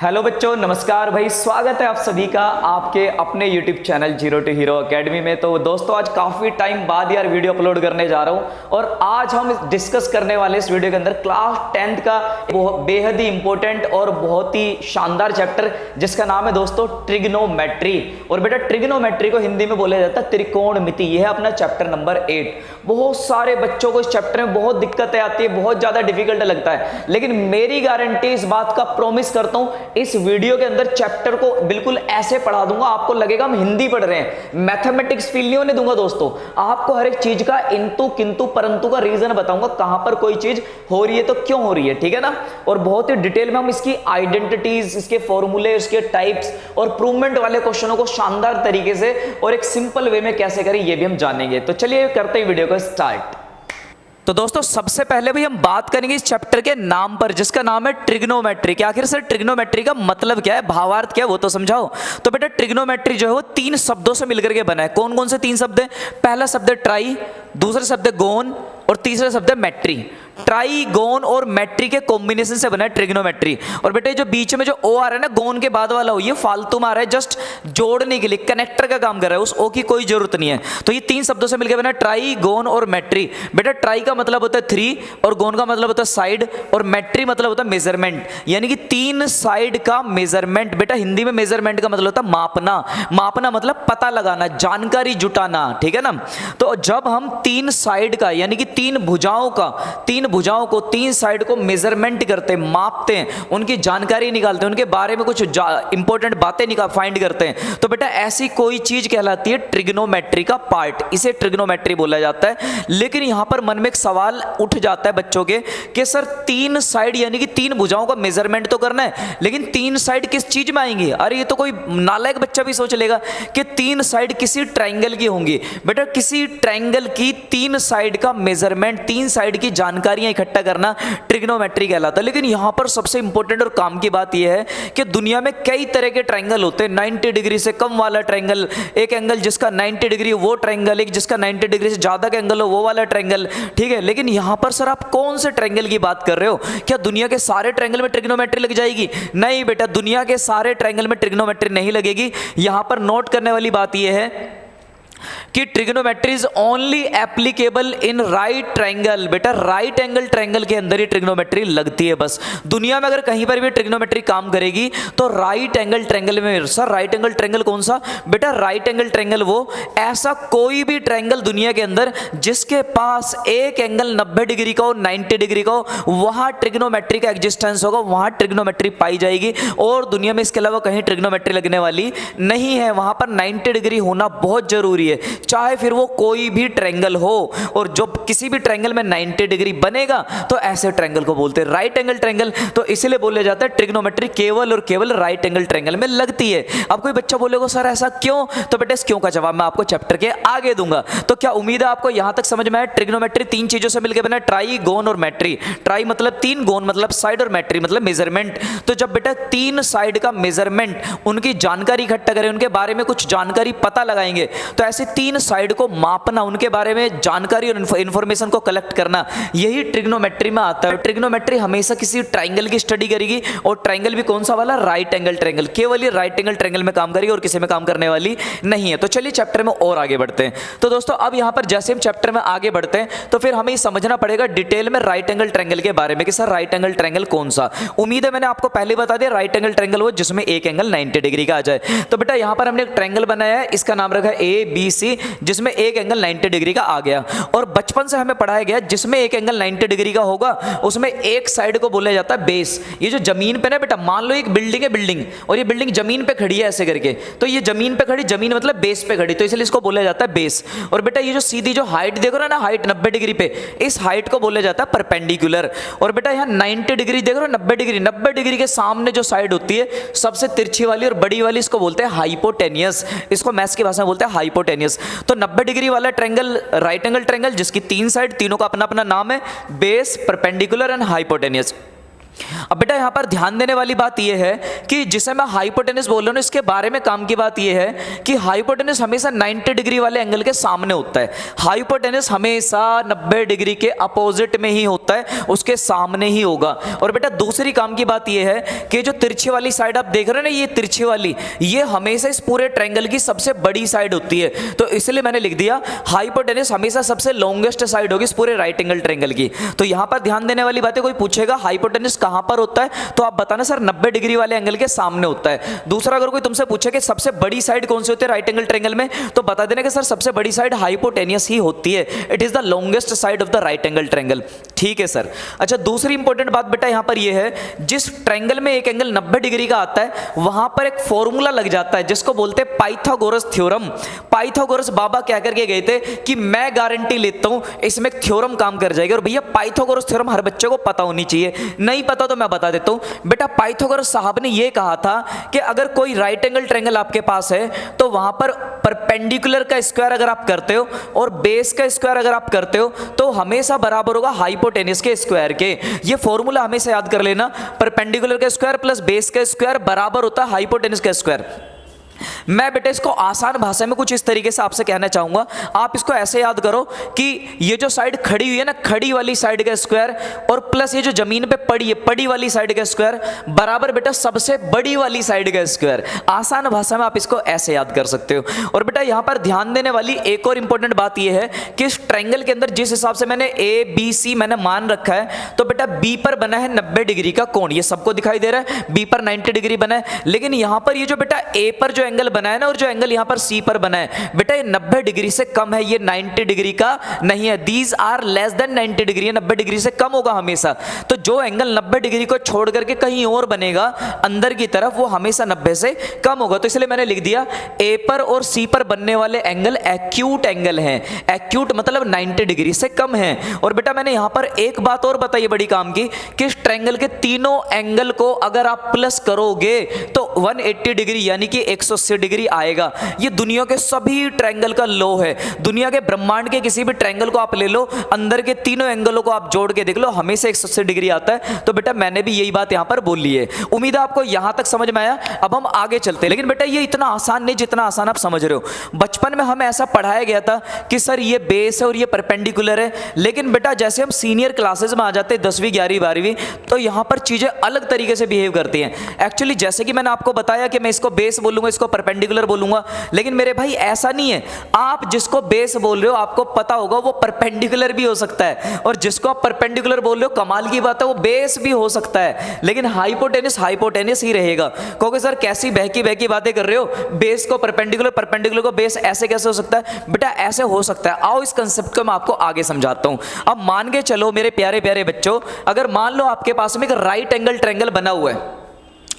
Hello बच्चों, नमस्कार भाई। स्वागत है आप सभी का आपके अपने YouTube channel zero to hero academy में। तो दोस्तों, आज काफ़ी टाइम बाद यार वीडियो अपलोड करने जा रहा हूं और आज हम डिस्कस करने वाले इस वीडियो के अंदर क्लास 10th का बेहद ही इंपॉर्टेंट और बहुत ही शानदार चैप्टर जिसका नाम है दोस्तों ट्रिग्नोमेट्री। और बेटा, ट्रिग्नोमेट्री को हिंदी में बोला जाता है त्रिकोणमिति। यह है अपना चैप्टर नंबर 8। बहुत सारे बच्चों को इस चैप्टर में बहुत दिक्कतें आती है, बहुत ज़्यादा डिफिकल्ट लगता है, लेकिन मेरी गारंटी इस बात का प्रॉमिस करता हूं, इस वीडियो के अंदर चैप्टर को बिल्कुल ऐसे पढ़ा दूंगा आपको लगेगा हम हिंदी पढ़ रहे हैं। मैथमेटिक्स फील नहीं होने दूंगा दोस्तों। आपको हर एक चीज का इंतु किंतु परंतु का रीजन बताऊंगा, कहां पर कोई चीज हो रही है तो क्यों हो रही है, ठीक है ना। और बहुत ही डिटेल में हम इसकी आइडेंटिटीज, इसके फॉर्मूले, इसके टाइप्स और प्रूवमेंट वाले क्वेश्चनों को शानदार तरीके से और एक सिंपल वे में कैसे करें ये भी हम जानेंगे। तो चलिए करते हैं वीडियो को स्टार्ट। तो दोस्तों, सबसे पहले भी हम बात करेंगे इस चैप्टर के नाम पर, जिसका नाम है ट्रिग्नोमेट्री। कि आखिर सर ट्रिग्नोमेट्री का मतलब क्या है, भावार्थ क्या है, वो तो समझाओ। तो बेटा, ट्रिग्नोमेट्री जो है वो 3 शब्दों से मिलकर के बना है। कौन कौन से 3 शब्द है? पहला शब्द है ट्राई, दूसरा शब्द है गोन और तीसरा शब्द है मैट्री। ट्राई, गोन और मैट्री के कॉम्बिनेशन से बना है ट्रिग्नोमेट्री। और बेटे, जो बीच में जो ओ आ रहा है ना, गोन के बाद वाला ओ, ये फालतू में आ रहा है, जस्ट जोड़ने के लिए, कनेक्टर का काम कर रहा है, उस ओ की कोई जरूरत नहीं है। तो ये 3 शब्दों से मिलकर बना है ट्राई, गोन और मैट्री। बेटा, ट्राई का मतलब होता है 3 और गोन का मतलब होता है साइड और मैट्री मतलब होता है मेजरमेंट, यानी कि 3 साइड का मेजरमेंट। बेटा, हिंदी में मेजरमेंट का मतलब होता है मापना। मापना मतलब पता लगाना, जानकारी जुटाना, ठीक है ना। तो जब हम 3 साइड का यानी कि 3 भुजाओं को 3 साइड को मेजरमेंट करते हैं, मापते हैं, उनकी जानकारी निकालते हैं, उनके बारे में कुछ इंपॉर्टेंट बातें फाइंड करते हैं, तो बेटा ऐसी कोई चीज कहलाती है ट्रिग्नोमेट्री का पार्ट। इसे ट्रिग्नोमेट्री बोला जाता है। लेकिन यहां पर मन में एक सवाल उठ जाता है बच्चों के कि सर 3 साइड यानी कि 3 भुजाओं का मेजरमेंट तो करना है, लेकिन 3 साइड किस चीज में आएंगी? अरे ये तो कोई नालायक बच्चा भी सोच लेगा कि 3 साइड किसी ट्राइंगल की होंगी। बेटा, किसी ट्राइंगल की 3 साइड का मेजरमेंट, 3 साइड की जानकारियां इकट्ठा करना ट्रिग्नोमेट्री कहलाता है। लेकिन यहां पर सबसे इंपॉर्टेंट और काम की बात यह है कि दुनिया में कई तरह के ट्राइंगल होते हैं। 90 डिग्री से कम वाला ट्राइंगल, एक एंगल जिसका 90 डिग्री वो ट्राइंगल, एक जिसका 90 डिग्री से ज्यादा का एंगल हो वो वाला ट्राइंगल, ठीक है। लेकिन यहां पर सर आप कौन से ट्राइंगल की बात कर रहे हो? क्या दुनिया के सारे ट्राइंगल में ट्रिग्नोमेट्री लग जाएगी? नहीं बेटा, दुनिया के सारे ट्राइंगल में ट्रिग्नोमेट्री नहीं लगेगी। यहां पर नोट करने वाली बात यह है कि trigonometry is only applicable in right triangle. बेटा, राइट एंगल ट्राइंगल के अंदर ही ट्रिग्नोमेट्री लगती है बस। दुनिया में अगर कहीं पर भी ट्रिग्नोमेट्री काम करेगी तो राइट एंगल ट्राइंगल में। सर राइट एंगल ट्राइंगल कौन सा? बेटा, राइट एंगल ट्राइंगल वो ऐसा कोई भी ट्राइंगल दुनिया के अंदर जिसके पास एक एंगल 90 डिग्री का हो, 90 डिग्री का हो, वहां ट्रिग्नोमेट्री का एग्जिस्टेंस होगा, वहां ट्रिग्नोमेट्री पाई जाएगी। और दुनिया में इसके अलावा कहीं ट्रिग्नोमेट्री लगने वाली नहीं है। वहां पर 90 डिग्री होना बहुत जरूरी है, चाहे फिर वो कोई भी ट्रायंगल हो। और जो किसी भी ट्रायंगल में 90 डिग्री बनेगा तो ऐसे ट्रायंगल को बोलते हैं राइट एंगल ट्रायंगल। तो इसलिए बोला जाता है ट्रिग्नोमेट्री केवल और केवल राइट एंगल ट्रायंगल में लगती है। अब कोई बच्चा बोलेगा सर ऐसा क्यों? तो बेटा, इस क्यों का जवाब मैं आपको चैप्टर के आगे दूंगा। तो क्या उम्मीद है आपको यहां तक समझ में आया? ट्रिग्नोमेट्री 3 चीजों से मिलकर बना, ट्राई, गोन और मैट्री। ट्राई मतलब 3, गोन मतलब साइड और मैट्री मतलब मेजरमेंट। तो जब बेटा 3 साइड का मेजरमेंट, उनकी जानकारी इकट्ठा करें, उनके बारे में कुछ जानकारी पता लगाएंगे, तो ऐसे 3 साइड को मापना, उनके बारे में जानकारी और इंफॉर्मेशन को कलेक्ट करना, यही ट्रिग्नोमेट्री में आता है। ट्रिग्नोमेट्री हमेशा किसी ट्राइंगल की स्टडी करेगी और ट्राइंगल भी कौन सा वाला? Right angle triangle. केवल ये राइट एंगल ट्राइंगल में काम करेगी और किसी में काम करने वाली नहीं है। तो चलिए चैप्टर में और आगे बढ़ते हैं। तो दोस्तों, अब यहां पर जैसे हम चैप्टर में आगे बढ़ते हैं तो फिर हमें समझना पड़ेगा डिटेल में राइट एंगल ट्राइंगल के बारे में कि सर राइट एंगल ट्राइंगल कौन सा। उम्मीद है मैंने आपको पहले बता दिया, राइट एंगल ट्राइंगल वो जिसमें एक एंगल 90 डिग्री का आ जाए। तो बेटा यहां पर हमने एक ट्राइंगल बनाया है, इसका नाम रखा है ABC, जिसमें एक एंगल 90 डिग्री का आ गया। और बचपन से हमें पढ़ाया गया जिसमें एक एंगल 90 डिग्री का होगा उसमें एक साइड को बोला जाता है बेस। ये जो जमीन पे ना बेटा, मान लो एक बिल्डिंग है, बिल्डिंग, और ये बिल्डिंग जमीन पे खड़ी है ऐसे करके, तो ये जमीन पे खड़ी, जमीन मतलब बेस पे खड़ी, तो इसलिए इसको बोला जाता है बेस। और बेटा ये जो सीधी जो हाइट देख रहे हो ना, हाइट 90 डिग्री पे, इस हाइट को बोला जाता है परपेंडिकुलर। और बेटा यहाँ 90 डिग्री देख रहे हो, 90 डिग्री के सामने जो साइड होती है सबसे तिरछी वाली और बड़ी वाली, इसको बोलते हैं हाइपोटेनियस। इसको मैथ्स की भाषा में बोलते हैं हाइपोटेनियस। तो 90 डिग्री वाला ट्रायंगल राइट एंगल ट्रायंगल जिसकी 3 साइड, तीनों का अपना अपना नाम है, बेस, परपेंडिकुलर एंड हाइपोटेनियस। अब बेटा यहाँ पर ध्यान देने वाली बात यह है कि जिसे मैं हाइपोटेनस बोल रहा हूँ इसके बारे में काम की बात यह है कि हाइपोटेनस हमेशा 90 डिग्री वाले एंगल के सामने होता है। हाइपोटेनस हमेशा 90 डिग्री के अपोजिट में ही होता है, उसके सामने ही होगा। और बेटा दूसरी काम की बात यह है कि जो तिरछी वाली साइड आप देख रहे हैं ना, ये तिरछी वाली, ये हमेशा इस पूरे ट्रायंगल की सबसे बड़ी साइड होती है। तो इसलिए मैंने लिख दिया हाइपोटेनस हमेशा सबसे लॉन्गेस्ट साइड होगी इस पूरे राइट एंगल ट्रायंगल की। तो यहाँ पर ध्यान देने वाली बात है, कोई पूछेगा हाइपोटेनस कहां पर होता है, तो आप बताना सर 90 डिग्री वाले एंगल के सामने होता है। दूसरा, अगर कोई तुमसे पूछे कि सबसे बड़ी साइड कौन सी होती है राइट एंगल ट्रायंगल में, तो बता देना कि सर सबसे बड़ी साइड हाइपोटेनियस ही होती है। It is the longest side of the right angle triangle. ठीक है सर। अच्छा, दूसरी इंपॉर्टेंट बात बेटा यहां पर यह है, जिस ट्रायंगल में एक एंगल 90 डिग्री का आता है वहां पर एक फॉर्मूला लग जाता है जिसको बोलते हैं पाइथागोरस थ्योरम। पाइथागोरस बाबा क्या करके गए थे कि मैं गारंटी लेता हूं इसमें एक थ्योरम काम कर जाएगी। और भैया पाइथागोरस थ्योरम हर बच्चे को पता होनी चाहिए, नहीं पता तो मैं बता देता हूं। बेटा पाइथागोरस साहब ने यह कहा था कि अगर कोई राइट एंगल ट्रायंगल आपके पास है तो वहां पर परपेंडिकुलर का स्क्वायर अगर आप करते हो और बेस का स्क्वायर अगर आप करते हो तो हमेशा बराबर होगा हाइपोटेनस के स्क्वायर के। ये फॉर्मूला हमेशा याद कर लेना, परपेंडिकुलर का स्क्वायर प्लस बेस का स्क्वायर बराबर होता है हाइपोटेनस का स्क्वायर। मैं बेटे इसको आसान भाषा में कुछ इस तरीके से आपसे कहना चाहूंगा, आप इसको ऐसे याद करो कि ये जो साइड खड़ी हुई है ना, खड़ी वाली साइड का स्क्वायर और प्लस ये जो जमीन पे पड़ी है पड़ी वाली साइड का स्क्वायर बराबर बेटा सबसे बड़ी वाली साइड का स्क्वायर। आसान भाषा में आप इसको ऐसे याद कर सकते हो। और बेटा यहां पर ध्यान देने वाली एक और इंपॉर्टेंट बात यह है कि इस ट्रायंगल के अंदर जिस हिसाब से मैंने ए बी सी मैंने मान रखा है, तो बेटा बी पर बना है 90 डिग्री का कोण, ये सबको दिखाई दे रहा है, बी पर 90 डिग्री बना है। लेकिन यहां पर ये जो बेटा ए पर जो एंगल बना है ना और जो एंगल यहां पर सी पर बना है बेटा ये 90 डिग्री से कम है, ये 90 डिग्री का नहीं है। These are less than 90 degree, 90 degree से कम होगा हमेशा। तो जो एंगल 90 डिग्री को छोड़ करके कहीं और बनेगा अंदर की तरफ वो हमेशा 90 से कम होगा। तो इसलिए मैंने लिख दिया ए पर और सी पर बनने वाले एंगल एक्यूट एंगल हैं। एक्यूट मतलब 90 डिग्री से कम है। और बेटा मैंने यहां पर एक बात और बताई बड़ी काम की कि इस ट्रायंगल के तीनों एंगल को अगर आप प्लस करोगे तो 180 डिग्री यानी कि 180 डिग्री आएगा। ये दुनिया के सभी ट्रायंगल का लॉ है। दुनिया के ब्रह्मांड के किसी भी ट्रायंगल को आप ले लो, अंदर के तीनों एंगलों को आप जोड़ के देख लो, हमेशा 180 डिग्री आता है। तो बेटा मैंने भी यही बात यहां पर बोली है। उम्मीद है आपको यहां तक समझ में आया। अब हम आगे चलते हैं, लेकिन बेटा ये इतना आसान नहीं जितना आसान आप समझ रहे हो। बचपन में हमें ऐसा पढ़ाया गया था कि सर ये बेस है और ये परपेंडिकुलर है, लेकिन बेटा जैसे हम सीनियर क्लासेस में आ जाते हैं 10वीं 11वीं 12वीं, तो यहां पर चीजें अलग तरीके से बिहेव करती हैं। एक्चुअली जैसे कि मैंने आपको बताया कि मैं इसको बेस बोलूंगा, इसको परपेंडिकुलर बोलूंगा, लेकिन मेरे भाई ऐसा नहीं है। आप जिसको बेस बोल रहे हो आपको पता होगा वो परपेंडिकुलर भी हो सकता है, और जिसको आप परपेंडिकुलर बोल रहे हो कमाल की बात है वो बेस भी हो सकता है, लेकिन हाइपोटेनस हाइपोटेनस ही रहेगा। कहोगे सर कैसी बहकी बहकी बातें कर रहे हो, बेस को परपेंडिकुलर परपेंडिकुलर को बेस, ऐसे कैसे हो सकता है? बेटा ऐसे हो सकता है। आओ इस कंसेप्ट को मैं आपको आगे समझाता हूं। अब मान के चलो मेरे प्यारे प्यारे बच्चों, अगर मान लो आपके पास में एक राइट एंगल ट्रायंगल बना हुआ है,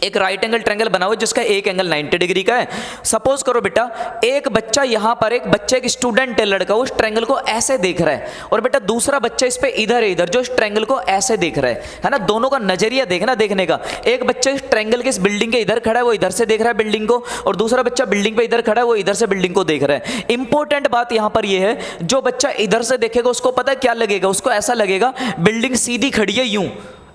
एक राइट एंगल ट्रायंगल बना हुआ है जिसका एक एंगल 90 डिग्री का है। सपोज करो बेटा एक बच्चा यहां पर, एक बच्चा एक स्टूडेंट है लड़का, उस ट्रायंगल को ऐसे देख रहा है, और बेटा दूसरा बच्चा इस पे इधर है, इधर जो इस ट्रायंगल को ऐसे देख रहा है ना। दोनों का नजरिया देखना देखने का। एक बच्चा इस ट्रायंगल के इस बिल्डिंग के इधर खड़ा है, वो इधर से देख रहा है बिल्डिंग को, और दूसरा बच्चा बिल्डिंग पे इधर खड़ा है, वो इधर से बिल्डिंग को देख रहा है। इंपॉर्टेंट बात यहां पर यह है, जो बच्चा इधर से देखेगा उसको पता है क्या लगेगा, उसको ऐसा लगेगा बिल्डिंग सीधी खड़ी है, यूं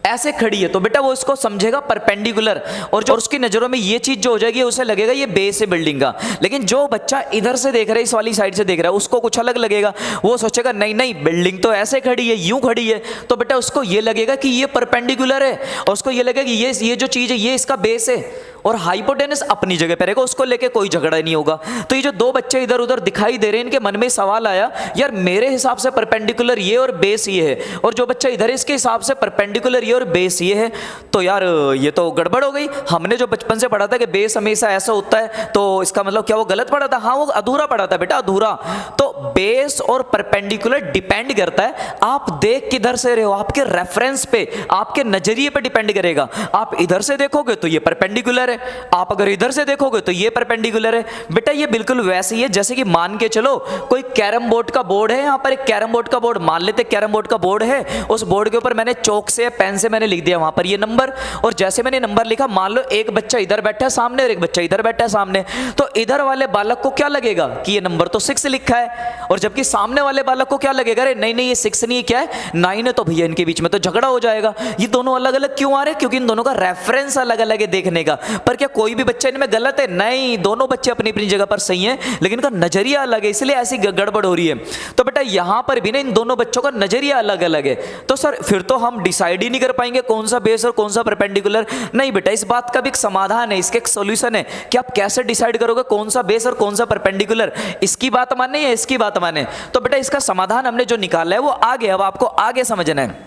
ऐसे खड़ी है, तो बेटा वो इसको समझेगा परपेंडिकुलर, और जो उसकी नजरों में ये चीज जो हो जाएगी उसे लगेगा ये बेस है बिल्डिंग का। लेकिन जो बच्चा इधर से देख रहा है, इस वाली साइड से देख रहा है, उसको कुछ अलग लगेगा। वो सोचेगा नहीं नहीं बिल्डिंग तो ऐसे खड़ी है, यूं खड़ी है, तो बेटा उसको ये लगेगा कि ये परपेंडिकुलर है, और उसको ये लगेगा कि ये जो चीज है ये इसका बेस है, और हाइपोटेनस अपनी जगह पर रहेगा, उसको लेके कोई झगड़ा नहीं होगा। तो ये जो दो बच्चे इधर उधर दिखाई दे रहे हैं, इनके मन में सवाल आया यार मेरे हिसाब से परपेंडिकुलर ये और बेस ये है, और जो बच्चा इधर इसके हिसाब से परपेंडिकुलर ये और बेस ये है, तो यार ये तो गड़बड़ हो गई। हमने जो बचपन से पढ़ा था कि बेस हमेशा ऐसा होता है, तो इसका मतलब क्या वो गलत पढ़ा था? हाँ वो अधूरा पढ़ा था बेटा, अधूरा। तो बेस और परपेंडिकुलर डिपेंड करता है आप देख किधर से रहे हो, आपके रेफरेंस पे, आपके नजरिए पे डिपेंड करेगा। आप इधर से देखोगे तो ये परपेंडिकुलर है, है। आप अगर इधर से देखोगे तो ये परपेंडिकुलर है। बेटा ये बिल्कुल वैसे ही है जैसे कि मान के चलो कोई कैरम बोर्ड का बोर्ड है, यहां पर एक कैरम बोर्ड का बोर्ड मान लेते, कैरम बोर्ड का बोर्ड है, उस बोर्ड के ऊपर मैंने चौक से पेन से मैंने लिख दिया वहां पर ये नंबर, और जैसे मैंने नंबर लिखा, मान लो एक बच्चा इधर बैठा है सामने और एक बच्चा इधर बैठा है सामने, तो इधर वाले बालक को क्या लगेगा कि ये नंबर तो 6 लिखा है, और जबकि सामने वाले बालक को क्या लगेगा, अरे नहीं नहीं ये 6 नहीं, क्या है 9 है, तो भैया इनके बीच में तो झगड़ा हो जाएगा। ये दोनों अलग अलग क्यों आ रहे हैं? क्योंकि इन दोनों का रेफरेंस अलग अलग है देखने का। पर क्या कोई भी बच्चा इनमें गलत है? नहीं, दोनों बच्चे अपनी अपनी जगह पर सही हैं, लेकिन इनका नजरिया अलग है, इसलिए ऐसी गड़बड़ हो रही है। तो बेटा यहां पर भी ना इन दोनों बच्चों का नजरिया अलग अलग है, तो सर फिर तो हम डिसाइड ही नहीं कर पाएंगे कौन सा बेस और कौन सा परपेंडिकुलर। नहीं बेटा, इस बात का भी एक समाधान है, इसका एक सॉल्यूशन है कि आप कैसे डिसाइड करोगे कौन सा बेस और कौन सा परपेंडिकुलर, इसकी बात माने या इसकी बात माने। तो बेटा इसका समाधान हमने जो निकाला है वो आगे, अब आपको आगे समझना है।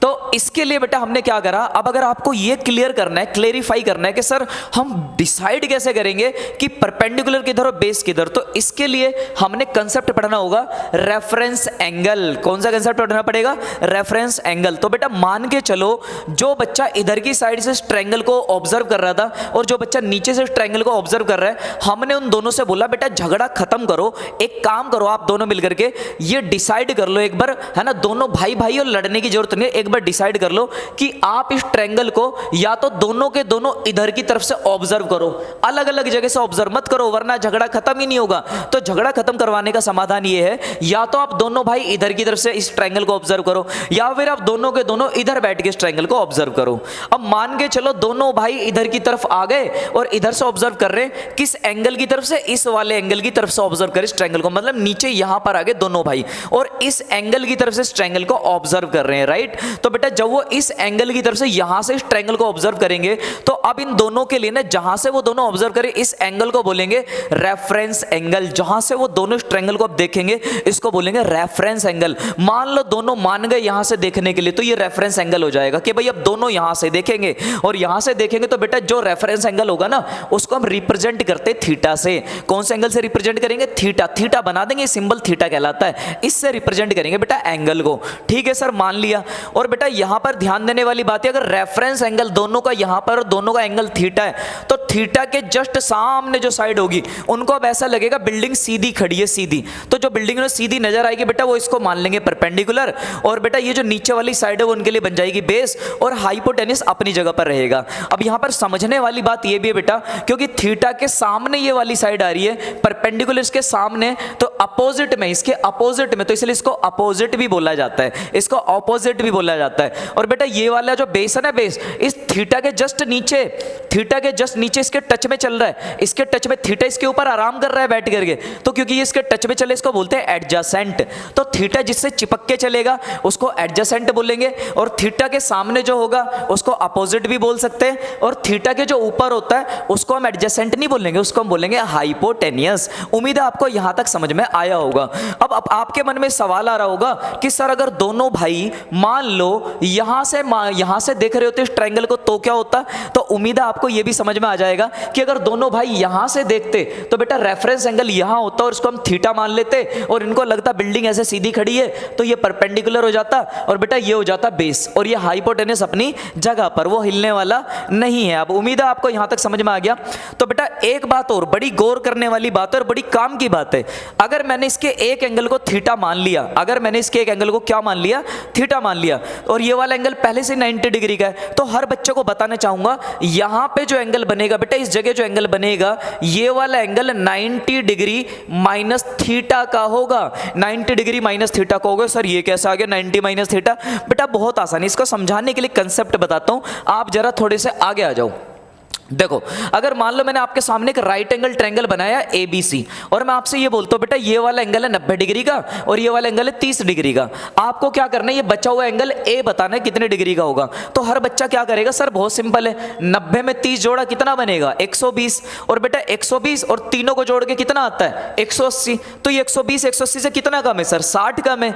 तो इसके लिए बेटा हमने क्या करा, अब अगर आपको ये क्लियर करना है, क्लेरिफाई करना है कि सर हम डिसाइड कैसे करेंगे कि परपेंडिकुलर किधर और बेस किधर, तो इसके लिए हमने कंसेप्ट पढ़ना होगा रेफरेंस एंगल। कौन सा कंसेप्ट पढ़ना पड़ेगा? Reference angle. तो बेटा मान के चलो जो बच्चा इधर की साइड से इस ट्रायंगल को ऑब्जर्व कर रहा था और जो बच्चा नीचे से इस ट्रायंगल को ऑब्जर्व कर रहा है, हमने उन दोनों से बोला बेटा झगड़ा खत्म करो, एक काम करो आप दोनों मिलकर के ये डिसाइड कर लो एक बार, है ना, दोनों भाई भाई और लड़ने की जरूरत नहीं, एक बार डिसाइड कर लो कि आप इस ट्रायंगल को या तो दोनों के दोनों इधर की तरफ से ऑब्जर्व करो, अलग अलग जगह से ऑब्जर्व मत करो वरना झगड़ा खत्म ही नहीं होगा। तो झगड़ा खत्म करवाने का समाधान ये है, या तो आप दोनों भाई इधर की तरफ से इस ट्रायंगल को ऑब्जर्व करो, या फिर आप दोनों के दोनों इधर बैठ के इस ट्रायंगल को ऑब्जर्व करो। अब मान के चलो दोनों भाई इधर की तरफ आ गए और इधर से ऑब्जर्व कर रहे हैं, किस एंगल की तरफ से? इस वाले एंगल की तरफ से ऑब्जर्व कर इस ट्रायंगल को, मतलब नीचे यहां पर आ गए दोनों भाई और इस एंगल की तरफ से इस ट्रायंगल को ऑब्जर्व कर रहे हैं, राइट। तो बेटा जब वो इस एंगल की तरफ से यहां से इस ट्रायंगल को ऑब्जर्व करेंगे तो अब इन दोनों के लिए ना जहां से वो दोनों ऑब्जर्व करें इस एंगल को बोलेंगे रेफरेंस एंगल। जहां से वो दोनों इस ट्रायंगल को अब देखेंगे इसको बोलेंगे रेफरेंस एंगल। मान लो दोनों मान गए यहां से देखने के लिए, तो ये रेफरेंस एंगल हो जाएगा कि भाई अब दोनों यहां से देखेंगे और यहां से देखेंगे, तो बेटा जो रेफरेंस एंगल होगा ना उसको हम रिप्रेजेंट करते थीटा से। कौन से एंगल से रिप्रेजेंट करेंगे? थीटा। थीटा बना देंगे, सिंबल थीटा कहलाता है, इससे रिप्रेजेंट करेंगे बेटा एंगल को। ठीक है सर, मान लिया। और बेटा यहां पर ध्यान देने वाली बात है, अगर रेफरेंस एंगल दोनों का यहां पर दोनों का एंगल थीटा है तो थीटा के जस्ट सामने जो साइड होगी उनको अब ऐसा लगेगा बिल्डिंग सीधी खड़ी है, सीधी। तो जो बिल्डिंग में सीधी नजर आएगी बेटा वो इसको मान लेंगे परपेंडिकुलर, और बेटा ये जो नीचे वाली साइड है वो उनके लिए बन जाएगी बेस, और हाइपोटेन्यूस अपनी जगह पर रहेगा। अब यहां पर समझने वाली बात ये भी है बेटा, क्योंकि थीटा के सामने ये वाली साइड आ रही है, परपेंडिकुलर इसके सामने, तो अपोजिट में, इसके अपोजिट में, तो इसलिए इसको अपोजिट भी बोला जाता है, इसको ऑपोजिट भी बोला जाता है। और बेटा ये वाला जो बेस है ना, बेस इस थीटा के जस्ट नीचे, थीटा के जस्ट नीचे इसके टच में चल रहा है, इसके टच में, थीटा इसके ऊपर आराम कर रहा है बैठ करके, तो क्योंकि ये इसके टच में चले इसको बोलते हैं एडजेसेंट। तो थीटा जिससे चिपक के चलेगा उसको एडजेसेंट बोलेंगे, और थीटा के सामने जो होगा उसको अपोजिट भी बोल सकते हैं, और थीटा के जो ऊपर होता है उसको हम एडजेसेंट नहीं बोलेंगे, उसको हम बोलेंगे हाइपोटेनियस। उम्मीद है आपको यहां तक समझ में आया होगा। अब आपके मन में सवाल आ रहा होगा कि सर अगर दोनों भाई मान लो यहां से देख रहे होते इस ट्रायंगल को तो क्या होता? तो उम्मीद है आपको यह भी समझ में आ जाएगा कि अगर दोनों भाई यहां से देखते तो बेटा रेफरेंस एंगल यहां होता और इसको हम थीटा मान लेते, और इनको लगता बिल्डिंग ऐसे सीधी खड़ी है तो ये परपेंडिकुलर हो जाता, और बेटा ये हो जाता बेस, और ये हाइपोटेन्यूस अपनी जगह पर, वो हिलने वाला नहीं है। अब उम्मीद है आपको यहां तक समझ में आ गया। तो बेटा एक बात और बड़ी गौर करने वाली बात है और बड़ी काम की बात है, अगर मैंने इसके एक एंगल को थीटा मान लिया, अगर मैंने इसके एक एंगल को क्या मान लिया? थीटा मान लिया, और ये वाला एंगल पहले से 90 डिग्री का है, तो हर बच्चे को बताना चाहूंगा यहां पे जो एंगल बनेगा बेटा, इस जगह जो एंगल बनेगा ये वाला एंगल 90 डिग्री माइनस थीटा का होगा। 90 डिग्री माइनस थीटा का होगा। सर ये कैसे आ गया 90 माइनस थीटा? बेटा बहुत आसान है, इसको समझाने के लिए कंसेप्ट बताता हूं, आप जरा थोड़े से आगे आ जाओ। देखो अगर मान लो मैंने आपके सामने एक राइट एंगल ट्रायंगल बनाया ABC, और मैं आपसे ये बोलता हूं बेटा ये वाला एंगल है 90 डिग्री का और ये वाला एंगल है 30 डिग्री का, आपको क्या करना है? ये बचा हुआ एंगल A बताना है कितने डिग्री का होगा। तो हर बच्चा क्या करेगा? सर बहुत सिंपल है, 90 में 30 जोड़ा कितना बनेगा? 120, और बेटा 120 और तीनों को जोड़ के कितना आता है? 180। तो ये 120 180 से कितना कम है सर? 60 कम है।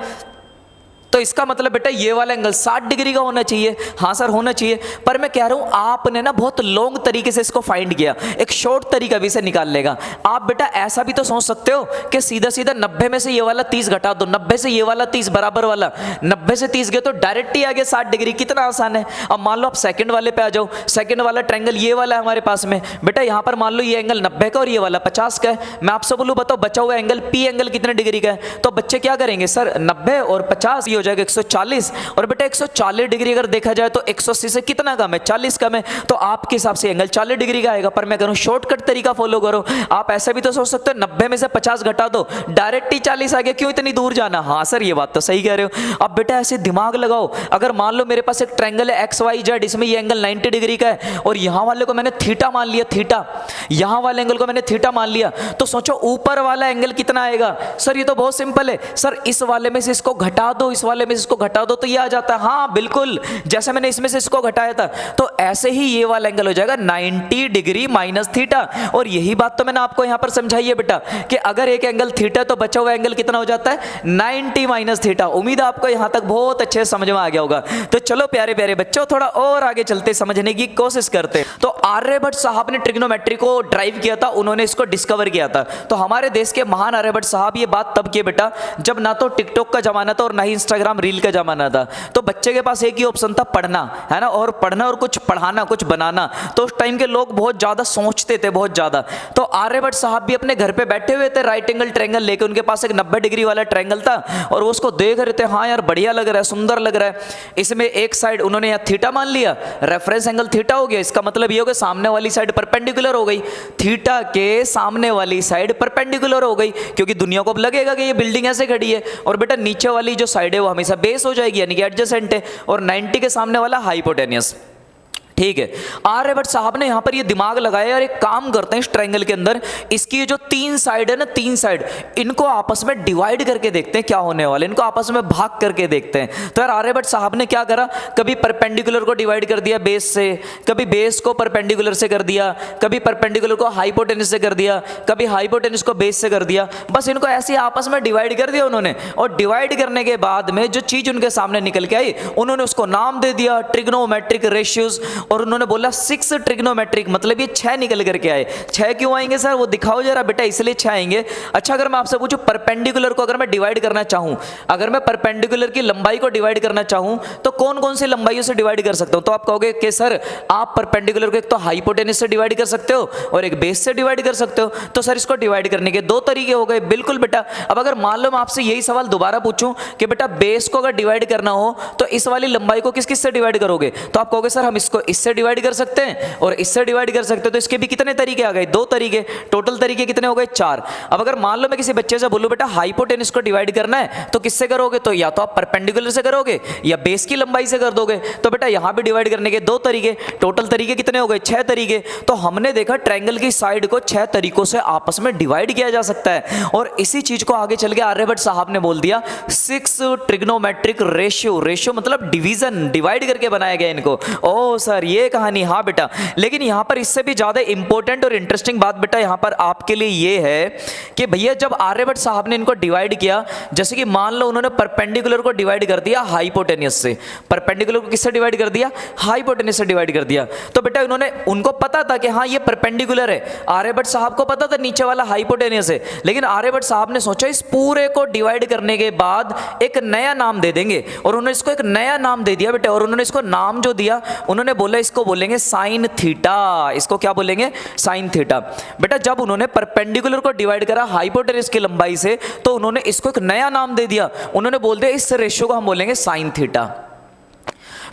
तो इसका मतलब बेटा ये वाला एंगल 60 डिग्री का होना चाहिए। हाँ सर होना चाहिए, पर मैं कह रहा हूं आपने ना बहुत लॉन्ग तरीके से इसको फाइंड किया, एक शॉर्ट तरीका भी इसे निकाल लेगा। आप बेटा ऐसा भी तो सोच सकते हो कि सीधा सीधा 90 में से ये वाला 30 घटा दो, 90 से ये वाला 30 बराबर वाला, 90 से 30 गए तो डायरेक्ट ही आ गया 60 डिग्री। कितना आसान है। अब मान लो आप सेकंड वाले पे आ जाओ, सेकंड वाला ट्रायंगल ये वाला है हमारे पास में। बेटा यहां पर मान लो ये एंगल 90 का और ये वाला 50 का है। मैं आपसे बोलूं बताओ बचा हुआ एंगल पी एंगल कितने डिग्री का है? तो बच्चे क्या करेंगे सर 90 और 50 ये हो जाएगा 140। और बेटा 140 डिग्री अगर देखा जाए तो 180 से कितना कम है? 40 कम है। तो आपके हिसाब से एंगल 40 डिग्री का आएगा। पर मैं करूं शॉर्टकट तरीका फॉलो करो। आप ऐसा भी तो सोच सकते हो 90 में से 50 घटा दो, डायरेक्ट ही 40 आ गया, क्यों इतनी दूर जाना? हाँ सर ये बात तो सही कह रहे हो। अब बेटा ऐसे दिमाग लगाओ, अगर मान लो मेरे पास एक ट्रायंगल है XYZ, इसमें ये एंगल 90 डिग्री का है और यहां वाले को मैंने थीटा मान लिया, थीटा, यहां वाले एंगल को मैंने थीटा मान लिया, तो सोचो ऊपर वाला एंगल कितना आएगा? सर ये तो बहुत सिंपल है सर, इस वाले में से इसको घटा दो, इस वाले में से इसको घटा दो तो ये आ जाता है। हाँ बिल्कुल, जैसे मैंने इसमें से इसको घटाया था तो ऐसे ही ये वाला एंगल हो जाएगा 90 डिग्री माइनस थीटा। और यही बात तो मैंने आपको यहां पर समझाई है बेटा कि अगर एक एंगल थीटा तो बचा हुआ एंगल कितना हो जाता है? 90 माइनस थीटा। उम्मीद है आपको यहां तक बहुत अच्छे से समझ में आ गया होगा। तो चलो प्यारे प्यारे बच्चों थोड़ा और आगे चलते समझने की कोशिश करते। तो आर्यभट्ट साहब ने ट्रिग्नोमेट्री को ड्राइव किया था, उन्होंने इसको डिस्कवर किया था। तो हमारे देश के महान आर्यभट्ट साहब ये बात तब किए बेटा जब ना तो टिकटॉक का जमाना था और ना ही इंस्टाग्राम रील का जमाना था। तो बच्चे के पास एक ही ऑप्शन था, पढ़ना, है ना, और पढ़ना और कुछ पढ़ाना, कुछ बनाना। तो उस टाइम के लोग बहुत ज्यादा सोचते थे, बहुत ज्यादा। तो आर्यभट्ट साहब भी अपने घर पे बैठे हुए थे, राइट एंगल ट्रायंगल लेके, उनके पास एक 90 डिग्री वाला ट्रायंगल था और वो उसको देख रहे थे। हाँ यार बढ़िया लग रहा है, सुंदर लग रहा है। इसमें एक साइड उन्होंने यहाँ थीटा मान लिया, रेफरेंस एंगल थीटा हो गया। इसका मतलब ये हो गया सामने वाली साइड परपेंडिकुलर हो गई, थीटा के सामने वाली साइड परपेंडिकुलर हो गई, क्योंकि दुनिया को अब लगेगा कि ये बिल्डिंग ऐसे खड़ी है। और बेटा नीचे वाली जो साइड है वो हमेशा बेस हो जाएगी, यानी कि एडजेसेंट है, और 90 के सामने वाला हाइपोटेनियस। ठीक है, आर्यभट्ट साहब ने यहां पर ये दिमाग लगाया और एक काम करते हैं इस ट्रायंगल के अंदर, इसकी जो 3 साइड है ना, 3 साइड, इनको आपस में डिवाइड करके देखते हैं क्या होने वाला, इनको आपस में भाग करके देखते हैं। तो यार आर्यभट्ट साहब ने क्या करा, कभी परपेंडिकुलर को डिवाइड कर दिया बेस से, कभी बेस को परपेंडिकुलर से कर दिया, कभी परपेंडिकुलर को हाइपोटेनस से कर दिया, कभी हाइपोटेनस को बेस से कर दिया। बस इनको ऐसे आपस में डिवाइड कर दिया उन्होंने, और डिवाइड करने के बाद में जो चीज उनके सामने निकल के आई उन्होंने उसको नाम दे दिया ट्रिग्नोमेट्रिक रेशियोज। और उन्होंने बोला 6 ट्रिग्नोमेट्रिक, मतलब ये 6 निकल करके आए। 6 क्यों आएंगे सर, वो दिखाओ जरा बेटा, इसलिए 6 आएंगे। अच्छा अगर मैं आपसे पूछूं परपेंडिकुलर को अगर मैं डिवाइड करना चाहूं, अगर मैं परपेंडिकुलर की लंबाई को डिवाइड करना चाहूं तो कौन कौन सी लंबाइयों से डिवाइड कर सकता हूं? तो आप कहोगे कि सर आप परपेंडिकुलर को एक तो हाइपोटेनस से डिवाइड कर सकते हो और एक बेस से डिवाइड कर सकते हो। तो सर इसको डिवाइड करने के 2 तरीके हो गए। बिल्कुल बेटा, अब अगर मान लो मैं आपसे यही सवाल दोबारा पूछूं कि बेटा बेस को अगर डिवाइड करना हो तो इस वाली लंबाई को किस किस से डिवाइड करोगे? तो आप कहोगे सर हम इसको इससे डिवाइड कर सकते हैं और इससे डिवाइड कर सकते हैं। तो इसके भी कितने तरीके आ गए? 2 तरीके। टोटल तरीके कितने हो गए? 4। अब अगर मान लो मैं किसी बच्चे से बोलूं बेटा हाइपोटेनस को डिवाइड करना है तो किससे करोगे? तो या तो आप परपेंडिकुलर से करोगे या बेस की लंबाई से कर दोगे। तो बेटा यहां भी डिवाइड करने के 2 तरीके, टोटल तरीके कितने हो गए? 6 तरीके। तो हमने देखा ट्रायंगल की साइड को 6 तरीकों से आपस में डिवाइड किया जा सकता है। और इसी चीज को आगे चल के आर्यभट्ट साहब ने बोल दिया 6 ट्रिग्नोमेट्रिक रेशियो। रेशियो मतलब डिवीजन, डिवाइड करके बनाया गया इनको। ओ सर ये कहानी, हाँ बेटा। लेकिन यहां पर इससे भी ज्यादा इंपॉर्टेंट और इंटरेस्टिंग बात बेटा यहां पर आपके लिए ये है कि भैया जब आर्यभट्ट साहब ने इनको डिवाइड किया, जैसे कि मान लो उन्होंने परपेंडिकुलर को डिवाइड कर दिया हाइपोटेनस से, परपेंडिकुलर को किससे डिवाइड कर दिया? हाइपोटेनस से डिवाइड कर दिया। तो बेटा उन्होंने, उनको पता था कि हाँ ये परपेंडिकुलर है, आर्यभट्ट साहब को पता था नीचे वाला हाइपोटेनस है, लेकिन आर्यभट्ट साहब ने सोचा इस पूरे को डिवाइड करने के बाद एक नया नाम दे देंगे, और उन्होंने इसको एक नया नाम दे दिया बेटा। और उन्होंने इसको नाम जो दिया उन्होंने बोला इसको बोलेंगे साइन थीटा। इसको क्या बोलेंगे? Sine theta. बेटा जब उन्होंने परपेंडिकुलर को डिवाइड करा हाइपोटेनस की लंबाई से तो उन्होंने इसको एक नया नाम दे दिया, उन्होंने बोल दिया इस रेशियो को हम बोलेंगे साइन थीटा।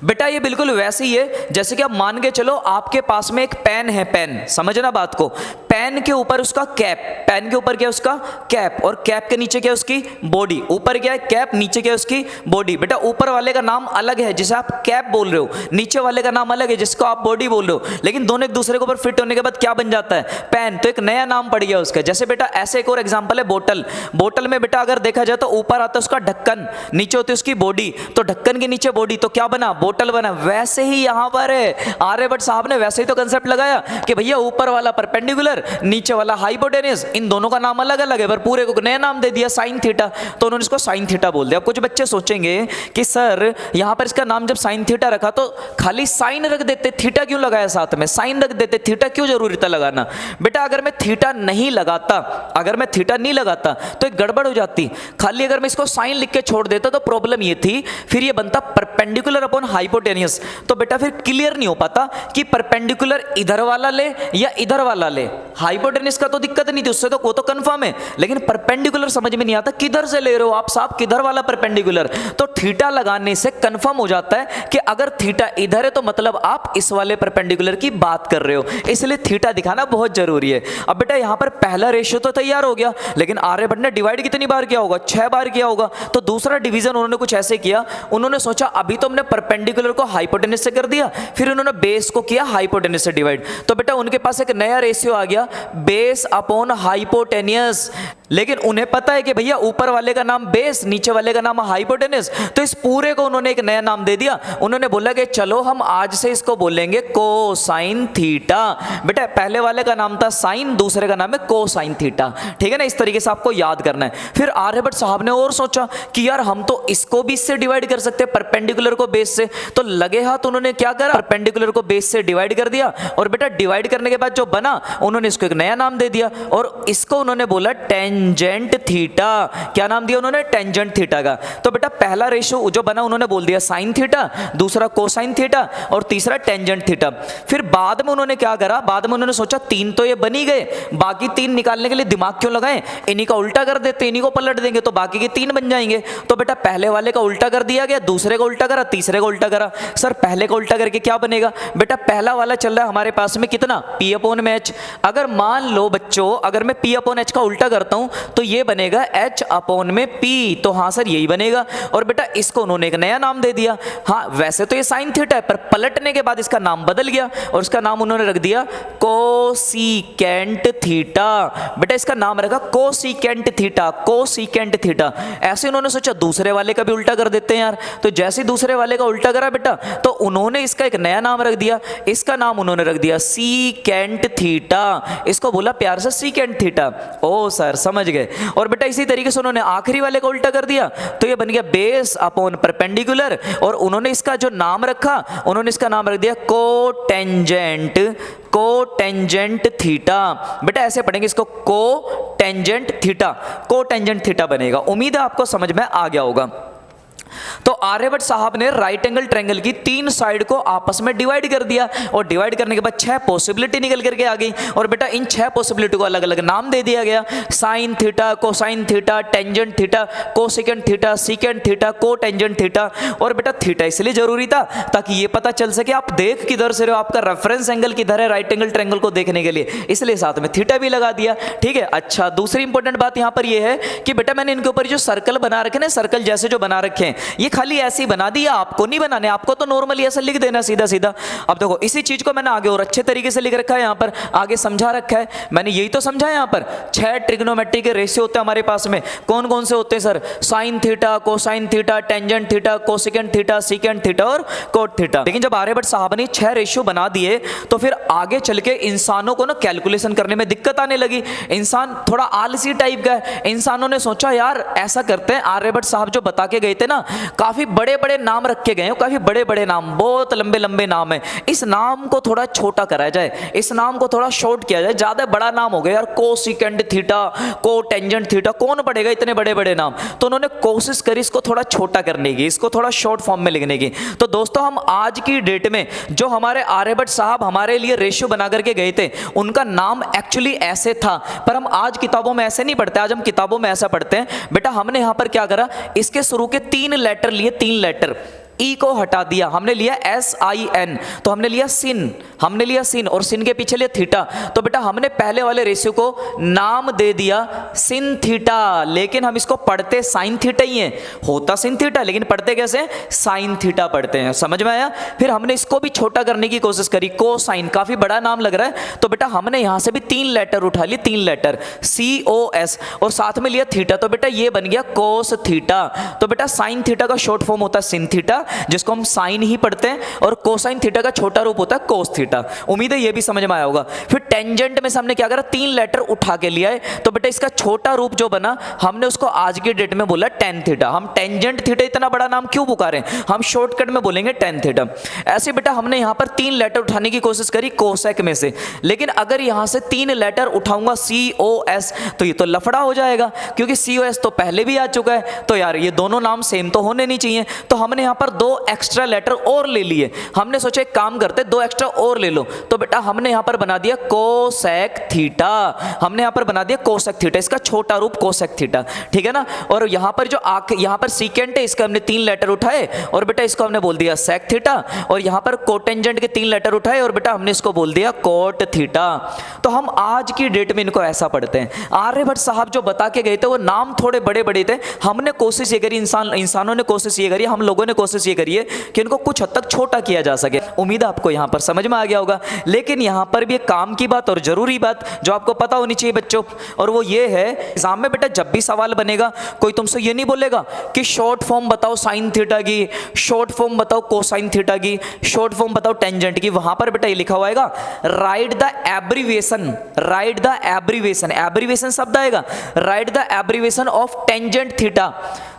बेटा ये बिल्कुल वैसे ही है जैसे कि आप मान के चलो आपके पास में एक पेन है, पेन, समझना बात को, पेन के ऊपर उसका कैप, पेन के ऊपर क्या है उसका कैप, और कैप के नीचे क्या है उसकी बॉडी। ऊपर क्या है कैप, नीचे क्या है उसकी बॉडी। बेटा ऊपर वाले का नाम अलग है जिसे आप कैप बोल रहे हो, नीचे वाले का नाम अलग है जिसको आप बॉडी बोल रहे हो, लेकिन दोनों एक दूसरे के ऊपर फिट होने के बाद क्या बन जाता है? पेन। तो एक नया नाम पड़ गया उसका। जैसे बेटा ऐसे एक और एग्जाम्पल है बोतल। बोतल में बेटा अगर देखा जाए तो ऊपर आता है उसका ढक्कन, नीचे होती है उसकी बॉडी, तो ढक्कन के नीचे बॉडी, तो क्या बना? टोटल बना। वैसे ही यहां पर आर्यभट्ट साहब ने वैसे ही तो कंसेप्ट लगाया कि भैया ऊपर वाला परपेंडिकुलर, नीचे वाला हाइपोटेन्यूस, इन दोनों का नाम अलग अलग है पर पूरे को नया नाम दे दिया साइन थीटा, तो उन्होंने इसको साइन थीटा बोल दिया। अब कुछ बच्चे सोचेंगे कि सर यहां पर इसका नाम जब साइन थीटा रखा तो खाली साइन रख देते, थीटा क्यों लगाया साथ में, साइन रख देते, थीटा क्यों जरूरी था लगाना। बेटा अगर मैं थीटा नहीं लगाता, अगर मैं थीटा नहीं लगाता तो एक गड़बड़ हो जाती। खाली अगर मैं इसको साइन लिख के छोड़ देता तो प्रॉब्लम ये थी, फिर ये बनता परपेंडिकुलर अपॉन हाइपोटेन्यूस, तो बेटा फिर क्लियर नहीं हो पाता कि परपेंडिकुलर इधर वाला ले या इधर वाला ले। हाइपोटेन्यूस का तो दिक्कत नहीं थी, उससे तो वो तो कंफर्म है, लेकिन परपेंडिकुलर समझ में नहीं आता किधर से ले रहे हो आप साहब, किधर वाला परपेंडिकुलर। तो थीटा लगाने से कंफर्म हो जाता है कि अगर थीटा इधर है तो मतलब आप इस वाले परपेंडिकुलर की बात कर रहे हो, इसलिए थीटा दिखाना बहुत जरूरी है। अब बेटा यहां पर पहला रेशियो तो तैयार हो गया, लेकिन आर्यभट्ट ने डिवाइड कितनी बार किया होगा, 6 बार किया होगा। तो दूसरा डिवीजन उन्होंने कुछ ऐसे किया, उन्होंने सोचा अभी तो हमने परपेंडिकुलर को हाइपोटेन्यूस से कर दिया, फिर उन्होंने बेस को किया हाइपोटेन्यूस से डिवाइड। तो बेटा उनके पास एक नया रेशियो आ गया, बेस अपॉन हाइपोटेन्यूस। लेकिन उन्हें पता है कि भैया ऊपर वाले का नाम बेस, नीचे वाले का नाम हाइपोटेन्यूस, तो इस पूरे को उन्होंने एक नया नाम दे दिया। उन्होंने बोला कि चलो हम आज से इसको बोलेंगे कोसाइन थीटा। बेटा पहले वाले का नाम था साइन, दूसरे का नाम है कोसाइन थीटा, ठीक है ना, इस तरीके से आपको याद करना है। फिर आर्यभट्ट साहब ने और सोचा कि यार हम तो इसको भी इससे डिवाइड कर सकते हैं, परपेंडिकुलर को बेस से, तो लगे हाथ उन्होंने क्या करा, परपेंडिकुलर को बेस से डिवाइड कर दिया। और बेटा डिवाइड करने के बाद जो बना उन्होंने इसको एक नया नाम दे दिया और इसको उन्होंने बोला टेंजेंट थीटा। क्या नाम दिया उन्होंने, टेंजेंट थीटा का। तो बेटा पहला रेशियो जो बना उन्होंने बोल दिया साइन थीटा, दूसरा कोसाइन थीटा और तीसरा टेंजेंट थीटा। फिर बाद में उन्होंने क्या करा, बाद में उन्होंने सोचा तीन तो ये बन ही गए, बाकी तीन निकालने के लिए दिमाग क्यों लगाएं, इन्हीं का उल्टा कर देते, इन्हीं को पलट देंगे तो बाकी के तीन बन जाएंगे। तो बेटा पहले वाले का उल्टा कर दिया गया, दूसरे का उल्टा करा, तीसरे का उल्टा करा। सर पहले का उल्टा करके क्या बनेगा, बेटा पहला वाला चल रहा है हमारे पास में कितना, पी अपॉन में एच। अगर मान लो बच्चों अगर मैं पी अपॉन एच का उल्टा करता हूं तो ये बनेगा एच अपॉन में पी, तो हाँ सर यही बनेगा। और बेटा इसको उन्होंने एक नया नाम दे दिया। हाँ वैसे तो ये साइन थीटा है पर पलटने के बाद इसका नाम बदल गया और इसका नाम उन्होंने रख दिया कोसिकेंट थीटा। बेटा इसका नाम रखा कोसिकेंट थीटा, कोसिकेंट थीटा। ऐसे उन्होंने सोचा दूसरे वाले का भी उल्टा कर देते हैं यार, तो जैसे दूसरे वाले का उल्टा करा बेटा तो उन्होंने इसका एक नया नाम रख दिया, इसका नाम उन्होंने रख दिया सीकेंट थीटा, इसको बोला प्यार से सीकेंट थीटा। ओ सर समझ गए। और बेटा इसी तरीके से उन्होंने आखिरी वाले को उल्टा कर दिया तो ये बन गया बेस अपॉन परपेंडिकुलर और उन्होंने इसका जो नाम रखा उन्होंने इसका नाम रख दिया कोटेंजेंट, कोटेंजेंट थीटा। बेटा ऐसे पढ़ेंगे इसको कोटेंजेंट थीटा, कोटेंजेंट थीटा बनेगा। उम्मीद है आपको समझ में आ गया होगा। तो आर्यभट्ट साहब ने राइट एंगल ट्रायंगल की तीन साइड को आपस में डिवाइड कर दिया और डिवाइड करने के बाद 6 पॉसिबिलिटी निकल करके आ गई और बेटा इन 6 पॉसिबिलिटी को अलग अलग नाम दे दिया गया, sine theta, cosine theta, tangent theta, cosecant theta, secant theta, cotangent theta. और बेटा थीटा इसलिए जरूरी था ताकि ये पता चल सके आप देख किधर से रहे हो, आपका रेफरेंस एंगल किधर है राइट एंगल ट्रायंगल को देखने के लिए, इसलिए साथ में थीटा भी लगा दिया। ठीक है। अच्छा दूसरी इंपॉर्टेंट बात यहां पर यह है कि बेटा मैंने इनके ऊपर जो सर्कल बना रखे ना, सर्कल जैसे जो बना रखे हैं ये खाली ऐसे ही बना दिया, आपको नहीं बनाने, आपको तो नॉर्मली ऐसा लिख देना सीधा सीधा। अब देखो इसी चीज को मैंने आगे और अच्छे तरीके से लिख रखा है, यहां पर आगे समझा रखा है मैंने, यही तो समझा है। यहां पर 6 ट्रिग्नोमेट्री के रेशियो होते हैं हमारे पास में, कौन कौन से होते हैं sir, sine theta, cosine theta, tangent theta, cosecant theta, secant theta और कोट थीटा। लेकिन जब आर्यभट्ट साहब ने 6 रेशियो बना दिए तो फिर आगे चल के इंसानों को ना कैलकुलेशन करने में दिक्कत आने लगी। इंसान थोड़ा आलसी टाइप का है, इंसानों ने सोचा यार ऐसा करते हैं, आर्यभट्ट साहब जो बता के गए थे ना काफी बड़े बड़े नाम रखे गए हैं, काफी बड़े बड़े नाम, बहुत लंबे लंबे नाम है, इस नाम को थोड़ा छोटा कराया जाए, इस नाम को थोड़ा शॉर्ट किया जाए, ज्यादा बड़ा नाम हो गया यार, कोसिकेंट थीटा, कोटेंजेंट थीटा, कौन पढ़ेगा इतने बड़े बड़े नाम। तो उन्होंने कोशिश करी इसको थोड़ा छोटा करने की, इसको थोड़ा शॉर्ट फॉर्म में लिखने की। तो दोस्तों हम आज की डेट में जो हमारे आर्यभट्ट साहब हमारे लिए रेशियो बना करके गए थे उनका नाम एक्चुअली ऐसे था, पर हम आज किताबों में ऐसे नहीं पढ़ते, आज हम किताबों में ऐसा पढ़ते हैं। बेटा हमने यहां पर क्या करा, इसके शुरू के 3 लेटर लिए, 3 लेटर, ई को हटा दिया, हमने लिया SIN, तो हमने लिया सिन, हमने लिया सिन और सिन के पीछे लिया थीटा। तो बेटा हमने पहले वाले रेशियो को नाम दे दिया सिन थीटा, लेकिन हम इसको पढ़ते साइन थीटा ही है, होता सिन थीटा लेकिन पढ़ते कैसे, साइन थीटा पढ़ते हैं। समझ में आया। फिर हमने इसको भी छोटा करने की कोशिश करी, कोसाइन, काफी बड़ा नाम लग रहा है, तो बेटा हमने यहां से भी 3 लेटर उठा लिए, 3 लेटर COS और साथ में लिया थीटा, तो बेटा ये बन गया कोस थीटा। तो बेटा साइन थीटा का शॉर्ट फॉर्म होता है सिन थीटा थीटा, जिसको हम साइन ही पढ़ते हैं, और कोसाइन थीटा का छोटा रूप होता है कोस थीटा। उम्मीद है ये भी समझ में आया होगा। फिर टेंजेंट में से हमने क्या करा, 3 लेटर उठा के लिया है, तो बेटा इसका छोटा रूप जो बना हमने उसको आज की डेट में बोला टेन थीटा। हम टेंजेंट थीटा इतना बड़ा नाम क्यों पुकारें, हम शॉर्टकट में बोलेंगे टेन थीटा। ऐसे बेटा हमने यहां पर 3 लेटर उठाने की कोशिश करी कोसेक में से, लेकिन अगर यहां से 3 लेटर उठाऊंगा COS तो ये तो लफड़ा हो जाएगा, क्योंकि COS तो पहले भी आ चुका है, तो यार ये दोनों नाम सेम तो होने नहीं चाहिए। तो हमने यहां पर 2 एक्स्ट्रा लेटर और ले लिए। हमने सोचा एक काम करते 2 एक्स्ट्रा और ले लो, तो बेटा हमने यहां पर बना दिया कोसेक थीटा। हमने यहां पर बना दिया कोसेक थीटा, इसका छोटा रूप कोसेक थीटा, ठीक है ना। और यहां पर जो यहां पर सीकेंट है, इसका हमने 3 लेटर उठाए और बेटा इसको हमने बोल दिया सेक थीटा। और यहां पर कोटेंजेंट के 3 लेटर उठाए और बेटा हमने इसको बोल दिया कोट थीटा। तो हम आज की डेट में इनको ऐसा पढ़ते हैं। आर्यभट्ट साहब जो बता के गए थे वो नाम थोड़े बड़े बड़े थे। हमने कोशिश ये करी, इंसानों ने कोशिश ये करी, हम लोगों ने कोशिश ये करी है कि इनको कुछ हद तक छोटा किया जा सके। उम्मीद है आपको यहां पर समझ में आ गया होगा। लेकिन यहां पर भी एक काम की बात और जरूरी बात जो आपको पता होनी चाहिए बच्चों, और वो ये है, एग्जाम में बेटा जब भी सवाल बनेगा कोई तुमसे ये नहीं बोलेगा कि शॉर्ट फॉर्म बताओ साइन थीटा की, शॉर्ट फॉर्म बताओ कोसाइन थीटा की, शॉर्ट फॉर्म बताओ टेंजेंट की। वहां पर बेटा ये लिखा हुआ आएगा right the abbreviation, right the abbreviation, abbreviation शब्द आएगा, right the abbreviation of tangent theta.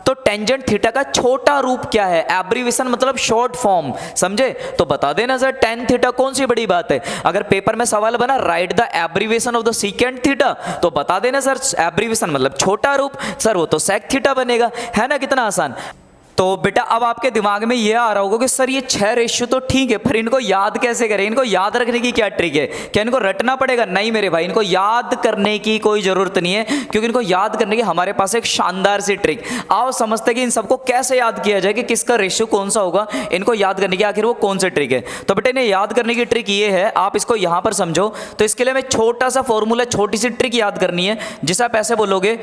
तो टेंजेंट थीटा का छोटा रूप क्या है, एब्रीविएशन मतलब शॉर्ट फॉर्म, समझे। तो बता देना सर टेन थीटा कौन सी बड़ी बात है। अगर पेपर में सवाल बना right the abbreviation of the secant theta, तो बता देना सर एब्रीविएशन मतलब छोटा रूप, सर वो तो सेक थीटा बनेगा, है ना, कितना आसान। तो बेटा अब आपके दिमाग में ये आ रहा होगा कि सर ये 6 रेशियो तो ठीक है, पर इनको याद कैसे करें, इनको याद रखने की क्या ट्रिक है, क्या इनको रटना पड़ेगा। नहीं मेरे भाई, इनको याद करने की कोई जरूरत नहीं है, क्योंकि इनको याद करने की हमारे पास एक शानदार सी ट्रिक। आओ समझते कि इन सबको कैसे याद किया जाए, कि किसका रेशियो कौन सा होगा, इनको याद करने की आखिर वो कौन सी ट्रिक है। तो बेटा इन्हें याद करने की ट्रिक ये है, आप इसको यहां पर समझो। तो इसके लिए मैं छोटा सा फॉर्मूला, छोटी सी ट्रिक याद करनी है, जिसे आप ऐसे बोलोगे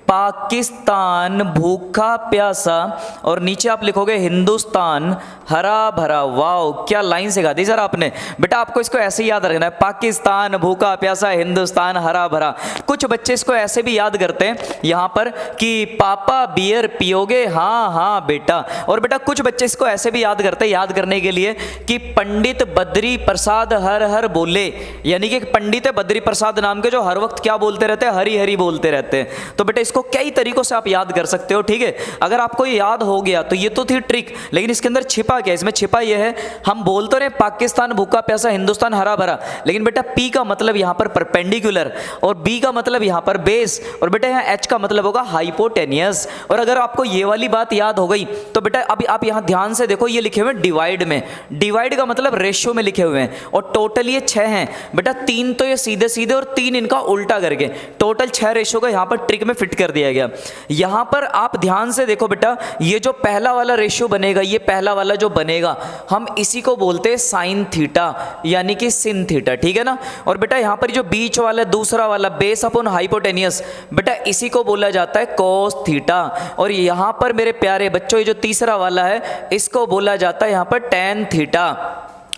पाकिस्तान भूखा प्यासा, और नीचे आप लिखोगे हिंदुस्तान हरा भरा। वाओ क्या लाइन सिखा दी सर आपने। बेटा आपको इसको ऐसे ही याद रखना है, पाकिस्तान भूखा प्यासा, हिंदुस्तान हरा भरा। कुछ बच्चे इसको ऐसे भी याद करते हैं यहाँ पर कि पापा बियर पियोगे, हाँ हाँ बेटा। और बेटा कुछ बच्चे इसको ऐसे भी याद करते हैं, याद करने के लिए, कि पंडित बद्री प्रसाद हर हर बोले, यानी कि पंडित बद्री प्रसाद नाम के जो हर वक्त क्या बोलते रहते हैं, हरी हरी बोलते रहते हैं। तो बेटा इसको कई तरीकों से आप याद कर सकते हो, ठीक है। अगर आपको ये याद हो गया तो ये तो थी ट्रिक, लेकिन इसके अंदर छिपा क्या, इसमें छिपा ये है, हम बोल तो रहे पाकिस्तान भूखा प्यासा, हिंदुस्तान हरा भरा, लेकिन बेटा पी का मतलब यहां पर परपेंडिकुलर, और बी का मतलब यहां पर बेस, और बेटा यहां एच का मतलब होगा हाइपोटेनियस। और अगर आपको ये वाली बात याद हो गई तो बेटा अभी आप यहां ध्यान से देखो, ये लिखे हुए डिवाइड में, डिवाइड का मतलब रेशियो में लिखे हुए हैं, और टोटल ये 6 हैं बेटा। 3 तो ये सीधे सीधे और 3 इनका उल्टा करके टोटल 6 रेशियो का यहां पर ट्रिक में फिट कर दिया गया। यहां पर आप ध्यान से देखो बेटा, ये जो पहला वाला रेशियो बनेगा, ये पहला वाला जो बनेगा, हम इसी को बोलते हैं साइन थीटा, यानी कि सिन थीटा, ठीक है ना। और बेटा यहां पर जो बीच वाला दूसरा वाला बेस अपॉन हाइपोटेनियस, बेटा इसी को बोला जाता है कोस थीटा। और यहां पर मेरे प्यारे बच्चों ये जो तीसरा वाला है, इसको बोला जाता है यहां पर टेन थीटा।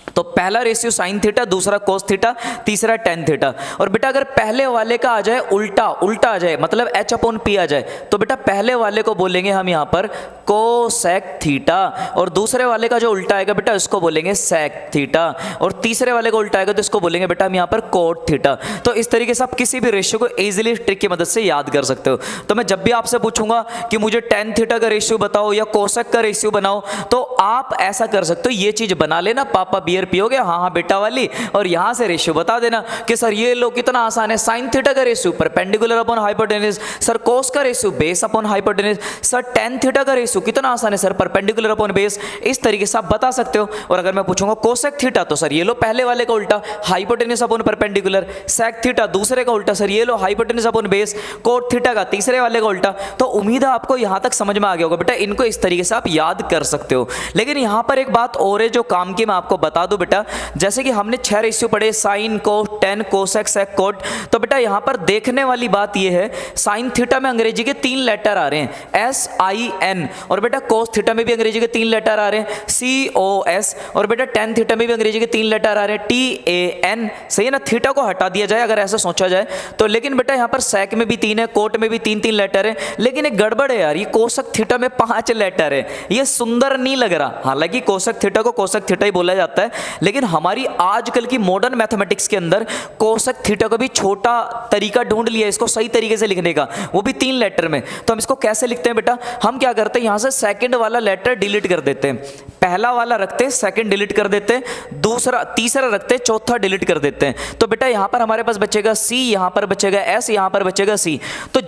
तो पहला रेशियो साइन थीटा, दूसरा कोस थीटा, तीसरा टेन थीटा। और बेटा अगर पहले वाले का आ जाए उल्टा, उल्टा आ जाए, मतलब एच अपॉन पी आ जाए, तो बेटा पहले वाले को बोलेंगे हम यहाँ पर कोसेक थीटा, और दूसरे वाले का जो उल्टा आएगा बेटा इसको बोलेंगे सेक थीटा, और तीसरे वाले को उल्टा आएगा तो इसको बोलेंगे बेटा हम यहाँ पर कोट थीटा। तो इस तरीके से आप किसी भी रेशियो को इजीली ट्रिक की मदद से याद कर सकते हो। तो मैं जब भी आपसे पूछूंगा कि मुझे टेन थीटा का रेशियो बताओ या कोसेक का रेशियो बनाओ, तो आप ऐसा कर सकते हो, ये चीज बना लेना, पापा बियर पियोगे, हाँ हाँ बेटा वाली, और यहां से रेशियो बता देना कि सर ये लो कितना आसान है, साइन थीटा का ratio perpendicular upon hypotenuse, sir cos का ratio base upon hypotenuse, sir tan theta का रेशियो कितना आसान है सर, परपेंडिकुलर अपॉन बेस। इस तरीके से आप बता सकते हो। और अगर मैं पूछूंगा कोसेक थीटा, तो सर ये लो पहले वाले का उल्टा, hypotenuse upon perpendicular, sec theta दूसरे का उल्टा, सर ये लो hypotenuse upon base, cot theta का तीसरे वाले का उल्टा। तो उम्मीद है आपको यहां तक समझ में आ गया होगा बेटा, इनको इस तरीके से आप याद कर सकते हो। लेकिन यहां पर एक बात और है जो काम की मैं आपको बता दूं बेटा, जैसे कि हमने 6 रेशियो पढ़े, साइन, कोस, टेन, कोसेक, सेक, कोट। तो बेटा यहाँ पर देखने वाली बात ये है, साइन थीटा में अंग्रेजी के 3 लेटर आ रहे हैं, SIN, और बेटा कोस थीटा में भी अंग्रेजी के 3 लेटर आ रहे हैं, COS, और बेटा टेन थीटा में भी अंग्रेजी के 3 लेटर आ रहे हैं, TAN। सही है ना, थीटा को हटा दिया जाए अगर ऐसा सोचा जाए तो। लेकिन बेटा यहाँ पर सेक में भी 3 है, कोट में भी 3-3 लेटर है, लेकिन एक गड़बड़ है यार, ये कोसक थीटा में 5 लेटर है, ये सुंदर नहीं लग रहा। हालांकि कोसक थीटा को कोसक थीटा ही बोला जाता है, लेकिन हमारी आजकल की मॉडर्न मैथमेटिक्स के अंदर कोसक थीटा का भी छोटा तरीका ढूंढ लिया इसको सही तरीके से लिखने का, वो भी 3 लेटर में। तो हम इसको कैसे लिखते हैं बेटा, हम क्या करते हैं, यहां से सेकंड वाला लेटर डिलीट कर देते हैं, पहला वाला रखते हैं, सेकंड डिलीट कर देते हैं, दूसरा तीसरा रखते हैं, चौथा डिलीट कर देते हैं। तो बेटा यहां पर हमारे पास बचेगा C, यहां पर बचेगा S, यहां पर बचेगा C। तो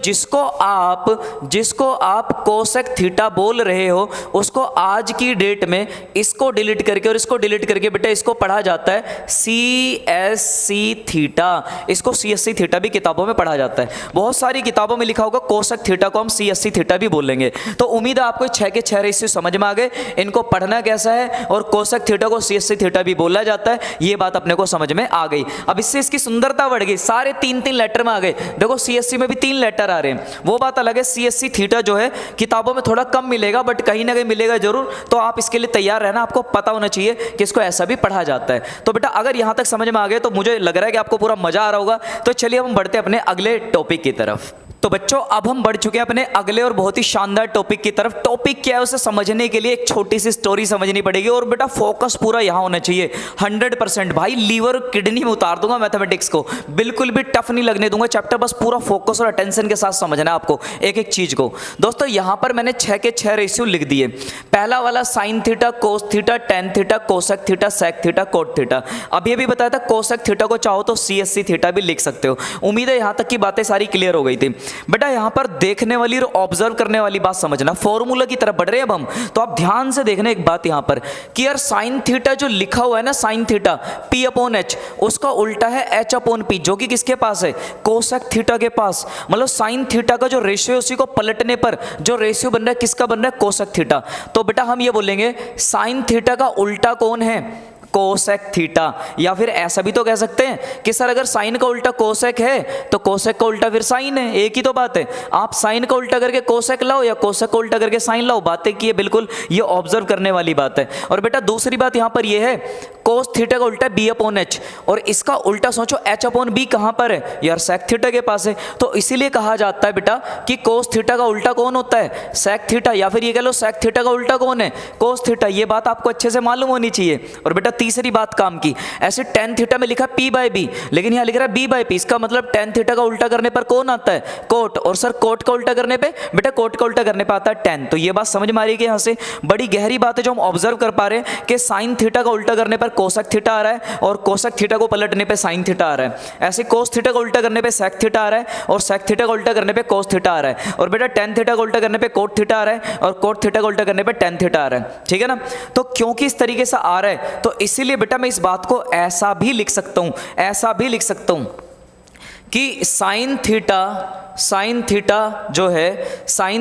जिसको आप कोसेक थीटा बोल रहे हो उसको आज की डेट में इसको डिलीट करके और इसको डिलीट करके बेटा इसको पढ़ा जाता है CSC थीटा, इसको CSC थीटा भी किताबों में पढ़ा जाता है। बहुत सारी किताबों में लिखा होगा कोसेक थीटा को हम CSC थीटा भी बोलेंगे। तो उम्मीद है आपको 6 के 6 रेशियो समझ में आ गए, इनको पढ़ना कैसा है, और कोसेक थीटा को CSC थीटा भी बोला जाता है, ये बात अपने को समझ में आ गई। अब इससे इसकी सुंदरता बढ़ गई, सारे 3-3 लेटर में आ गए। देखो CSC में भी 3 लेटर आ रहे हैं, वो बात अलग है, CSC थीटा जो है किताबों में थोड़ा कम मिलेगा, बट कहीं ना कहीं मिलेगा जरूर। तो आप इसके लिए तैयार रहना, आपको पता होना चाहिए कि इसको ऐसा भी पढ़ा जाता है। तो बेटा अगर यहां तक समझ में आ गए तो मुझे लग रहा है कि आपको पूरा मजा आ रहा होगा। तो चलिए हम बढ़ते हैं अपने अगले टॉपिक की तरफ। तो बच्चों अब हम बढ़ चुके हैं अपने अगले और बहुत ही शानदार टॉपिक की तरफ। टॉपिक क्या है उसे समझने के लिए एक छोटी सी स्टोरी समझनी पड़ेगी, और बेटा फोकस पूरा यहां होना चाहिए 100%। भाई लीवर किडनी में उतार दूंगा मैथमेटिक्स को, बिल्कुल भी टफ नहीं लगने दूंगा चैप्टर, बस पूरा फोकस और अटेंशन के साथ समझना है आपको एक एक चीज को। दोस्तों यहां पर मैंने 6 के 6 रेशियो लिख दिए। पहला वाला sine theta, cos theta, tan theta, cosec theta, sec theta, cot theta. अभी अभी बताया था कोसेक थीटा को चाहो तो CSC थीटा भी लिख सकते हो। उम्मीद है यहां तक की बातें सारी क्लियर हो गई थी। बेटा यहां पर देखने वाली और ऑब्जर्व करने वाली बात समझना, फॉर्मूला की तरफ बढ़ रहे हैं अब हम। तो आप ध्यान से देखना एक बात यहां पर कि यार साइन थीटा जो लिखा हुआ है ना, साइन थीटा P/H, उसका उल्टा है H/P, जो कि किसके पास है, कोसेक थीटा के पास। मतलब साइन थीटा का जो रेशियो है उसी को पलटने पर जो रेशियो बन रहा है किसका बन रहा है, कोसेक थीटा। तो बेटा हम ये बोलेंगे साइन थीटा का उल्टा कौन है, कोसेक थीटा। या फिर ऐसा भी तो कह सकते हैं कि सर अगर साइन का उल्टा कोसेक है तो कोसेक का उल्टा फिर साइन है, एक ही तो बात है। आप साइन का उल्टा करके कोसेक लाओ या कोसेक का उल्टा करके साइन लाओ, बातें की है बिल्कुल, ये ऑब्जर्व करने वाली बात है। और बेटा दूसरी बात यहां पर ये है, कोस थीटा का उल्टा B/H, और इसका उल्टा सोचो H/B कहां पर है यार, सेक थीटा के पास है। तो इसीलिए कहा जाता है बेटा कि कोस थीटा का उल्टा कौन होता है, सेक थीटा, या फिर ये कह लो सेक थीटा का उल्टा कौन है, कोस थीटा। ये बात आपको अच्छे से मालूम होनी चाहिए। और बेटा तीसरी बात काम की, ऐसे टेन थीटा में लिखा P/B, लेकिन यहां लिख रहा है B/P, इसका मतलब टेन थीटा का उल्टा करने पर कौन आता है, कोट। और सर कोट का उल्टा करने पे, बेटा कोट का उल्टा करने पे आता है टेन। तो ये बात समझ में आ रही है कि यहां से बड़ी गहरी बात है जो हम ऑब्जर्व कर पा रहे हैं कि साइन थीटा का उल्टा करने पर कोसेक थीटा आ रहा है, और कोसेक थीटा को पलटने पे साइन थीटा आ रहा है। ऐसे कोस थीटा का उल्टा करने पे सेक थीटा आ रहा है, और सेक थीटा का उल्टा करने पे कोस थीटा आ रहा है। और बेटा टेन थीटा का उल्टा करने पे कोट थीटा आ रहा है, और कोट थीटा का उल्टा करने पे टेन थीटा आ रहा है। ठीक है ना। तो क्योंकि इस तरीके से आ रहा है तो इसीलिए बेटा मैं इस बात को ऐसा भी लिख सकता हूं, ऐसा भी लिख सकता हूं कि साइन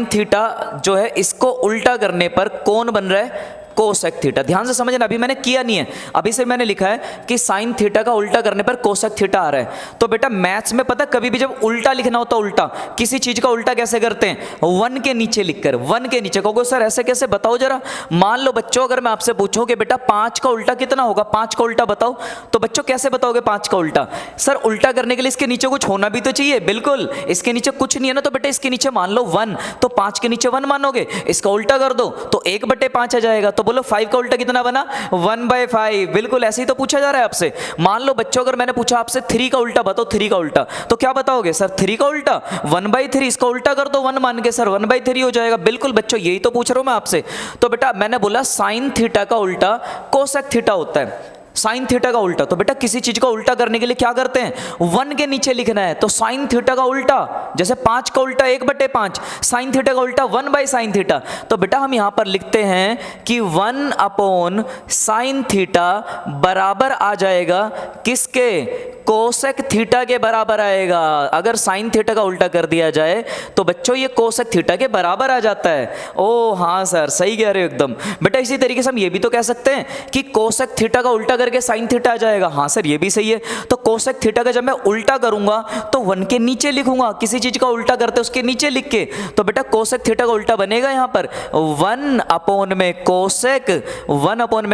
थीटा जो है इसको उल्टा करने पर कौन बन रहा है, कोसेक थीटा। ध्यान से समझना, अभी मैंने किया नहीं है, अभी से मैंने लिखा है कि साइन थीटा का उल्टा करने पर कोसेक थीटा आ रहा है। तो बेटा मैथ्स में पता कभी भी जब उल्टा लिखना होता है, उल्टा किसी चीज का उल्टा कैसे करते हैं, 1 के नीचे लिखकर, 1 के नीचे। कहोगे सर ऐसे कैसे, बताओ जरा। मान लो बच्चों अगर मैं आपसे पूछूं कि बेटा 5 का उल्टा कितना होगा, 5 का उल्टा बताओ, तो बच्चों कैसे बताओगे 5 का उल्टा। सर उल्टा करने के लिए इसके नीचे कुछ होना भी तो चाहिए, बिल्कुल इसके नीचे कुछ नहीं है ना, तो बेटा इसके नीचे मान लो 1, तो 5 के नीचे 1 मानोगे, इसका उल्टा कर दो तो 1/5 आ जाएगा। तो बोलो 5 का उल्टा कितना बना, 1/5। बिल्कुल ऐसे ही तो पूछा जा रहा है आपसे। मान लो बच्चों अगर मैंने पूछा आपसे 3 का उल्टा बताओ, 3 का उल्टा, तो क्या बताओगे सर 3 का उल्टा 1/3, इसका उल्टा कर दो 1 मान के, सर 1/3 हो जाएगा। बिल्कुल बच्चों यही तो पूछ रहा हूं मैं आपसे। तो बेटा मैंने बोला साइन थीटा का उल्टा कोसेक थीटा होता है, साइन थीटा का उल्टा। तो बेटा किसी चीज का उल्टा करने के लिए क्या करते हैं, 1 के नीचे लिखना है। तो साइन थीटा का उल्टा, जैसे 5 का उल्टा 1/5, साइन थीटा का उल्टा 1/sin थीटा। तो बेटा हम यहां पर लिखते हैं कि 1/sin थीटा बराबर आ जाएगा किसके, कोसेक थीटा के बराबर आएगा। अगर साइन थीटा का उल्टा कर दिया जाए तो बच्चों ये कोसेक थीटा के बराबर आ जाता है। ओ हाँ सर सही कह रहे हो एकदम। बेटा इसी तरीके से हम ये भी तो कह सकते हैं कि कोसेक थीटा का उल्टा करके साइन थीटा आ जाएगा। हाँ सर ये भी सही है। तो कोसेक थीटा का जब मैं उल्टा करूंगा तो 1 के नीचे लिखूंगा, किसी चीज का उल्टा करते उसके नीचे लिख के, तो बेटा कोसेक थीटा का उल्टा बनेगा यहाँ पर 1 अपॉन में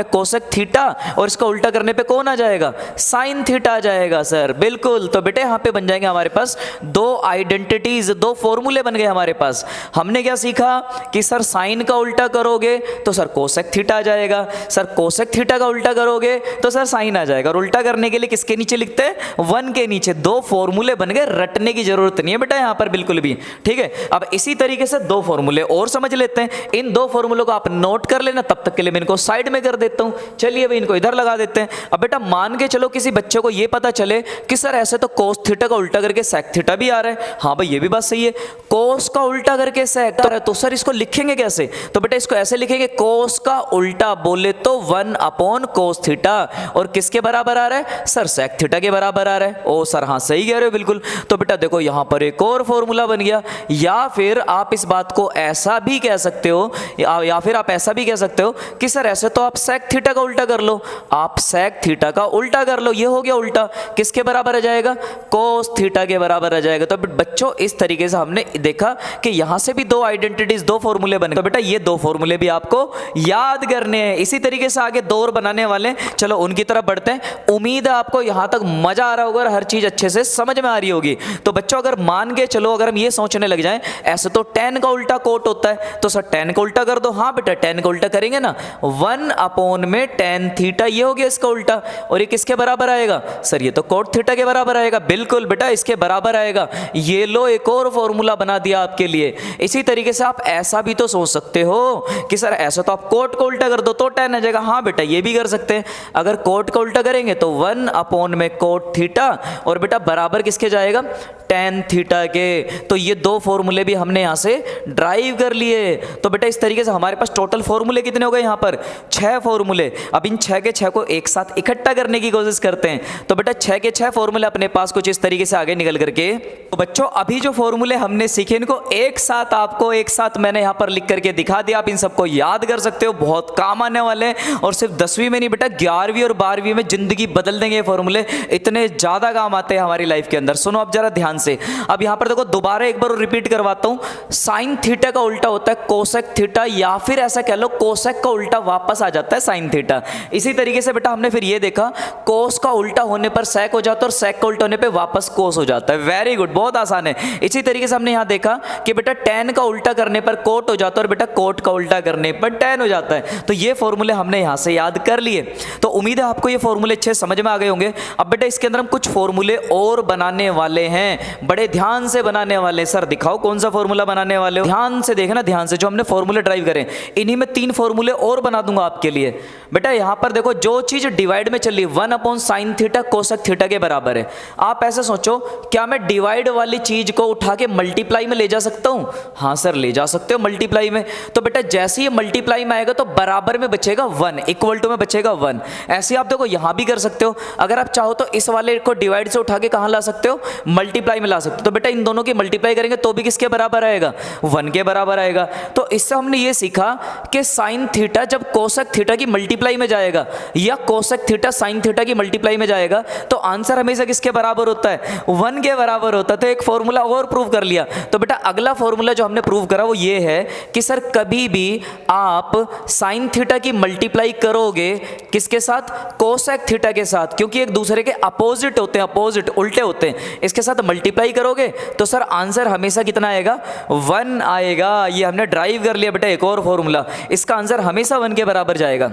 कोसेक थीटा, और इसका उल्टा करने पे कौन आ जाएगा, साइन थीटा आ जाएगा सर। बिल्कुल, तो बेटे यहाँ पे बन जाएंगे हमारे पास दो आइडेंटिटीज, दो फॉर्मूले बन गए हमारे पास। हमने क्या सीखा कि सर साइन का उल्टा करोगे तो सर कोसेक थीटा आ जाएगा, सर कोसेक थीटा का उल्टा करोगे तो सर साइन आ जाएगा। और उल्टा करने के लिए किसके नीचे लिखते हैं, 1 के नीचे। दो फॉर्मूले बन गए, रटने की जरूरत नहीं है बेटा यहाँ पर बिल्कुल भी, ठीक है। अब इसी तरीके से दो फॉर्मूले और समझ लेते हैं। इन दो फॉर्मूलों को आप नोट कर लेना, तब तक के लिए मैं इनको साइड में कर देता हूं। चलिए भाई इनको इधर लगा देते हैं। अब बेटा मान के चलो किसी बच्चे को ये पता चले कि सर ऐसे तो कोस थीटा का उल्टा करके सेक थीटा भी आ रहा है। हाँ भाई ये भी बात सही है, कोस का उल्टा करके सेक आ रहा है, तो सर इसको लिखेंगे कैसे, तो बेटा इसको ऐसे लिखेंगे, कोस का उल्टा बोले तो 1 अपॉन कोस थीटा, और किसके बराबर आ रहा है सर, सेक थीटा के बराबर आ रहा है। ओ सर हाँ सही कह रहे हो बिल्कुल। तो बेटा देखो यहां पर एक और फॉर्मूला बन गया। या फिर आप इस बात को ऐसा भी कह सकते हो, या फिर आप ऐसा भी कह सकते हो कि सर ऐसे तो आप सेक थीटा का उल्टा कर लो, आप सेक थीटा का उल्टा कर लो, ये हो गया उल्टा, किसके बराबर आ जाएगा, कोस थीटा के बराबर आ जाएगा। तो बच्चों इस तरीके से हमने देखा कि यहां से भी दो आइडेंटिटीज, दो फॉर्मूले बने। तो बेटा ये दो फॉर्मूले भी आपको याद करने हैं। इसी तरीके से आगे दो और बनाने वाले, चलो उनकी तरफ बढ़ते हैं। उम्मीद है आपको यहां तक मजा आ रहा होगा, हर चीज अच्छे से समझ में आ रही होगी। तो बच्चों अगर मान के चलो, अगर हम ये सोचने लग जाएं ऐसे तो tan का उल्टा कोट होता है, तो सर tan का उल्टा कर दो। हाँ बेटा tan का उल्टा करेंगे ना, 1 अपॉन में tan थीटा, ये हो गया इसका उल्टा, और ये किसके बराबर आएगा सर, ये तो कोट थीटा के बराबर आएगा। बिल्कुल बेटा इसके बराबर आएगा। ये लो एक और फॉर्मूला बना दिया आपके लिए। इसी तरीके से आप ऐसा भी तो सोच सकते हो कि सर ऐसा तो आप कोट को उल्टा कर दो तो tan आ जाएगा। हाँ बेटा ये भी कर सकते हैं। अगर कोट का उल्टा करेंगे तो 1 अपॉन में कोट थीटा, और बेटा बराबर किसके जाएगा, tan थीटा के। तो ये दो फॉर्मूले भी हमने यहां से ड्राइव कर लिए। तो बेटा इस तरीके से हमारे पास टोटल फॉर्मूले कितने हो गए यहां पर, 6 फॉर्मूले। अब इन 6 के 6 को एक साथ इकट्ठा करने की कोशिश करते हैं। तो बेटा 6 के 6 फॉर्मूले अपने पास कुछ इस तरीके से आगे निकल करके। तो बच्चों अभी जो फॉर्मूले हमने सीखे इनको एक साथ आपको मैंने यहां पर लिख करके दिखा दिया। आप इन सबको याद कर सकते हो, बहुत काम आने वाले हैं। और सिर्फ 10वीं में नहीं बेटा, 11वीं और 12वीं में जिंदगी बदल देंगे ये फॉर्मूले, इतने ज्यादा काम आते हैं हमारी लाइफ के अंदर। सुनो अब जरा ध्यान से। अब यहां पर देखो दोबारा एक बार रिपीट करवाता हूं। साइन थीटा का उल्टा होता है कोसेक थीटा, या फिर ऐसा कह लो कोसेक का उल्टा वापस आ जाता है साइन थीटा। इसी तरीके से बेटा हमने फिर ये देखा, कोस का उल्टा होने पर सेक हो जाता है, और सेक का उल्टा होने पे वापस कोस हो जाता है। वेरी गुड, बहुत आसान है। इसी तरीके से हमने यहां देखा कि बेटा tan का उल्टा करने पर कोट हो जाता है, और बेटा कोट का उल्टा करने पर tan हो जाता है। तो ये फॉर्मूले हमने यहां से याद कर लिए। तो उम्मीद है आपको ये फॉर्मूले अच्छे समझ में आ गए होंगे। अब बेटा इसके अंदर हम कुछ फॉर्मूले और बनाने वाले हैं, बड़े ध्यान से बनाने वाले। सर दिखाओ कौन सा फॉर्मूला बनाने वाले हो, ध्यान से देखना, ध्यान से। जो हमने फॉर्मूले ड्राइव करें इन्हीं में 3 फॉर्मूले और बना दूंगा आपके लिए। बेटा यहां पर देखो जो चीज डिवाइड में चली 1 upon sine theta cosec theta के बराबर है। आप ऐसे सोचो, क्या मैं डिवाइड वाली चीज को उठा के मल्टीप्लाई में ले जा सकता हूं? हाँ सर ले जा सकते हो मल्टीप्लाई में। तो बेटा जैसे ही मल्टीप्लाई में आएगा तो बराबर में बचेगा 1, इक्वल टू में बचेगा 1। ऐसे आप देखो यहां भी कर सकते हो। अगर आप चाहो तो इस वाले को डिवाइड से उठा के कहां ला सकते हो, मल्टीप्लाई में ला सकते हो। तो बेटा इन दोनों की मल्टीप्लाई करेंगे तो भी किसके बराबर आएगा, 1 के बराबर आएगा। तो इससे हमने ये सीखा कि साइन थीटा जब कोसेक थीटा की मल्टीप्लाई में जाएगा, या कोसेक थीटा साइन थीटा की मल्टीप्लाई में जाएगा, तो आंसर हमेशा किसके बराबर होता है, 1 के बराबर होता है। तो एक फॉर्मूला और प्रूव कर लिया। तो बेटा अगला फॉर्मूला जो हमने प्रूव करा वो ये है कि सर कभी भी आप साइन थीटा की मल्टीप्लाई करोगे किसके साथ, कोसेक थीटा के साथ, क्योंकि एक दूसरे के अपोजिट होते हैं, अपोजिट उल्टे होते हैं। इसके साथ मल्टीप्लाई करोगे तो सर आंसर हमेशा कितना आएगा, 1 आएगा। ये हमने ड्राइव कर लिया बेटा एक और फॉर्मूला, इसका आंसर हमेशा 1 के बराबर जाएगा।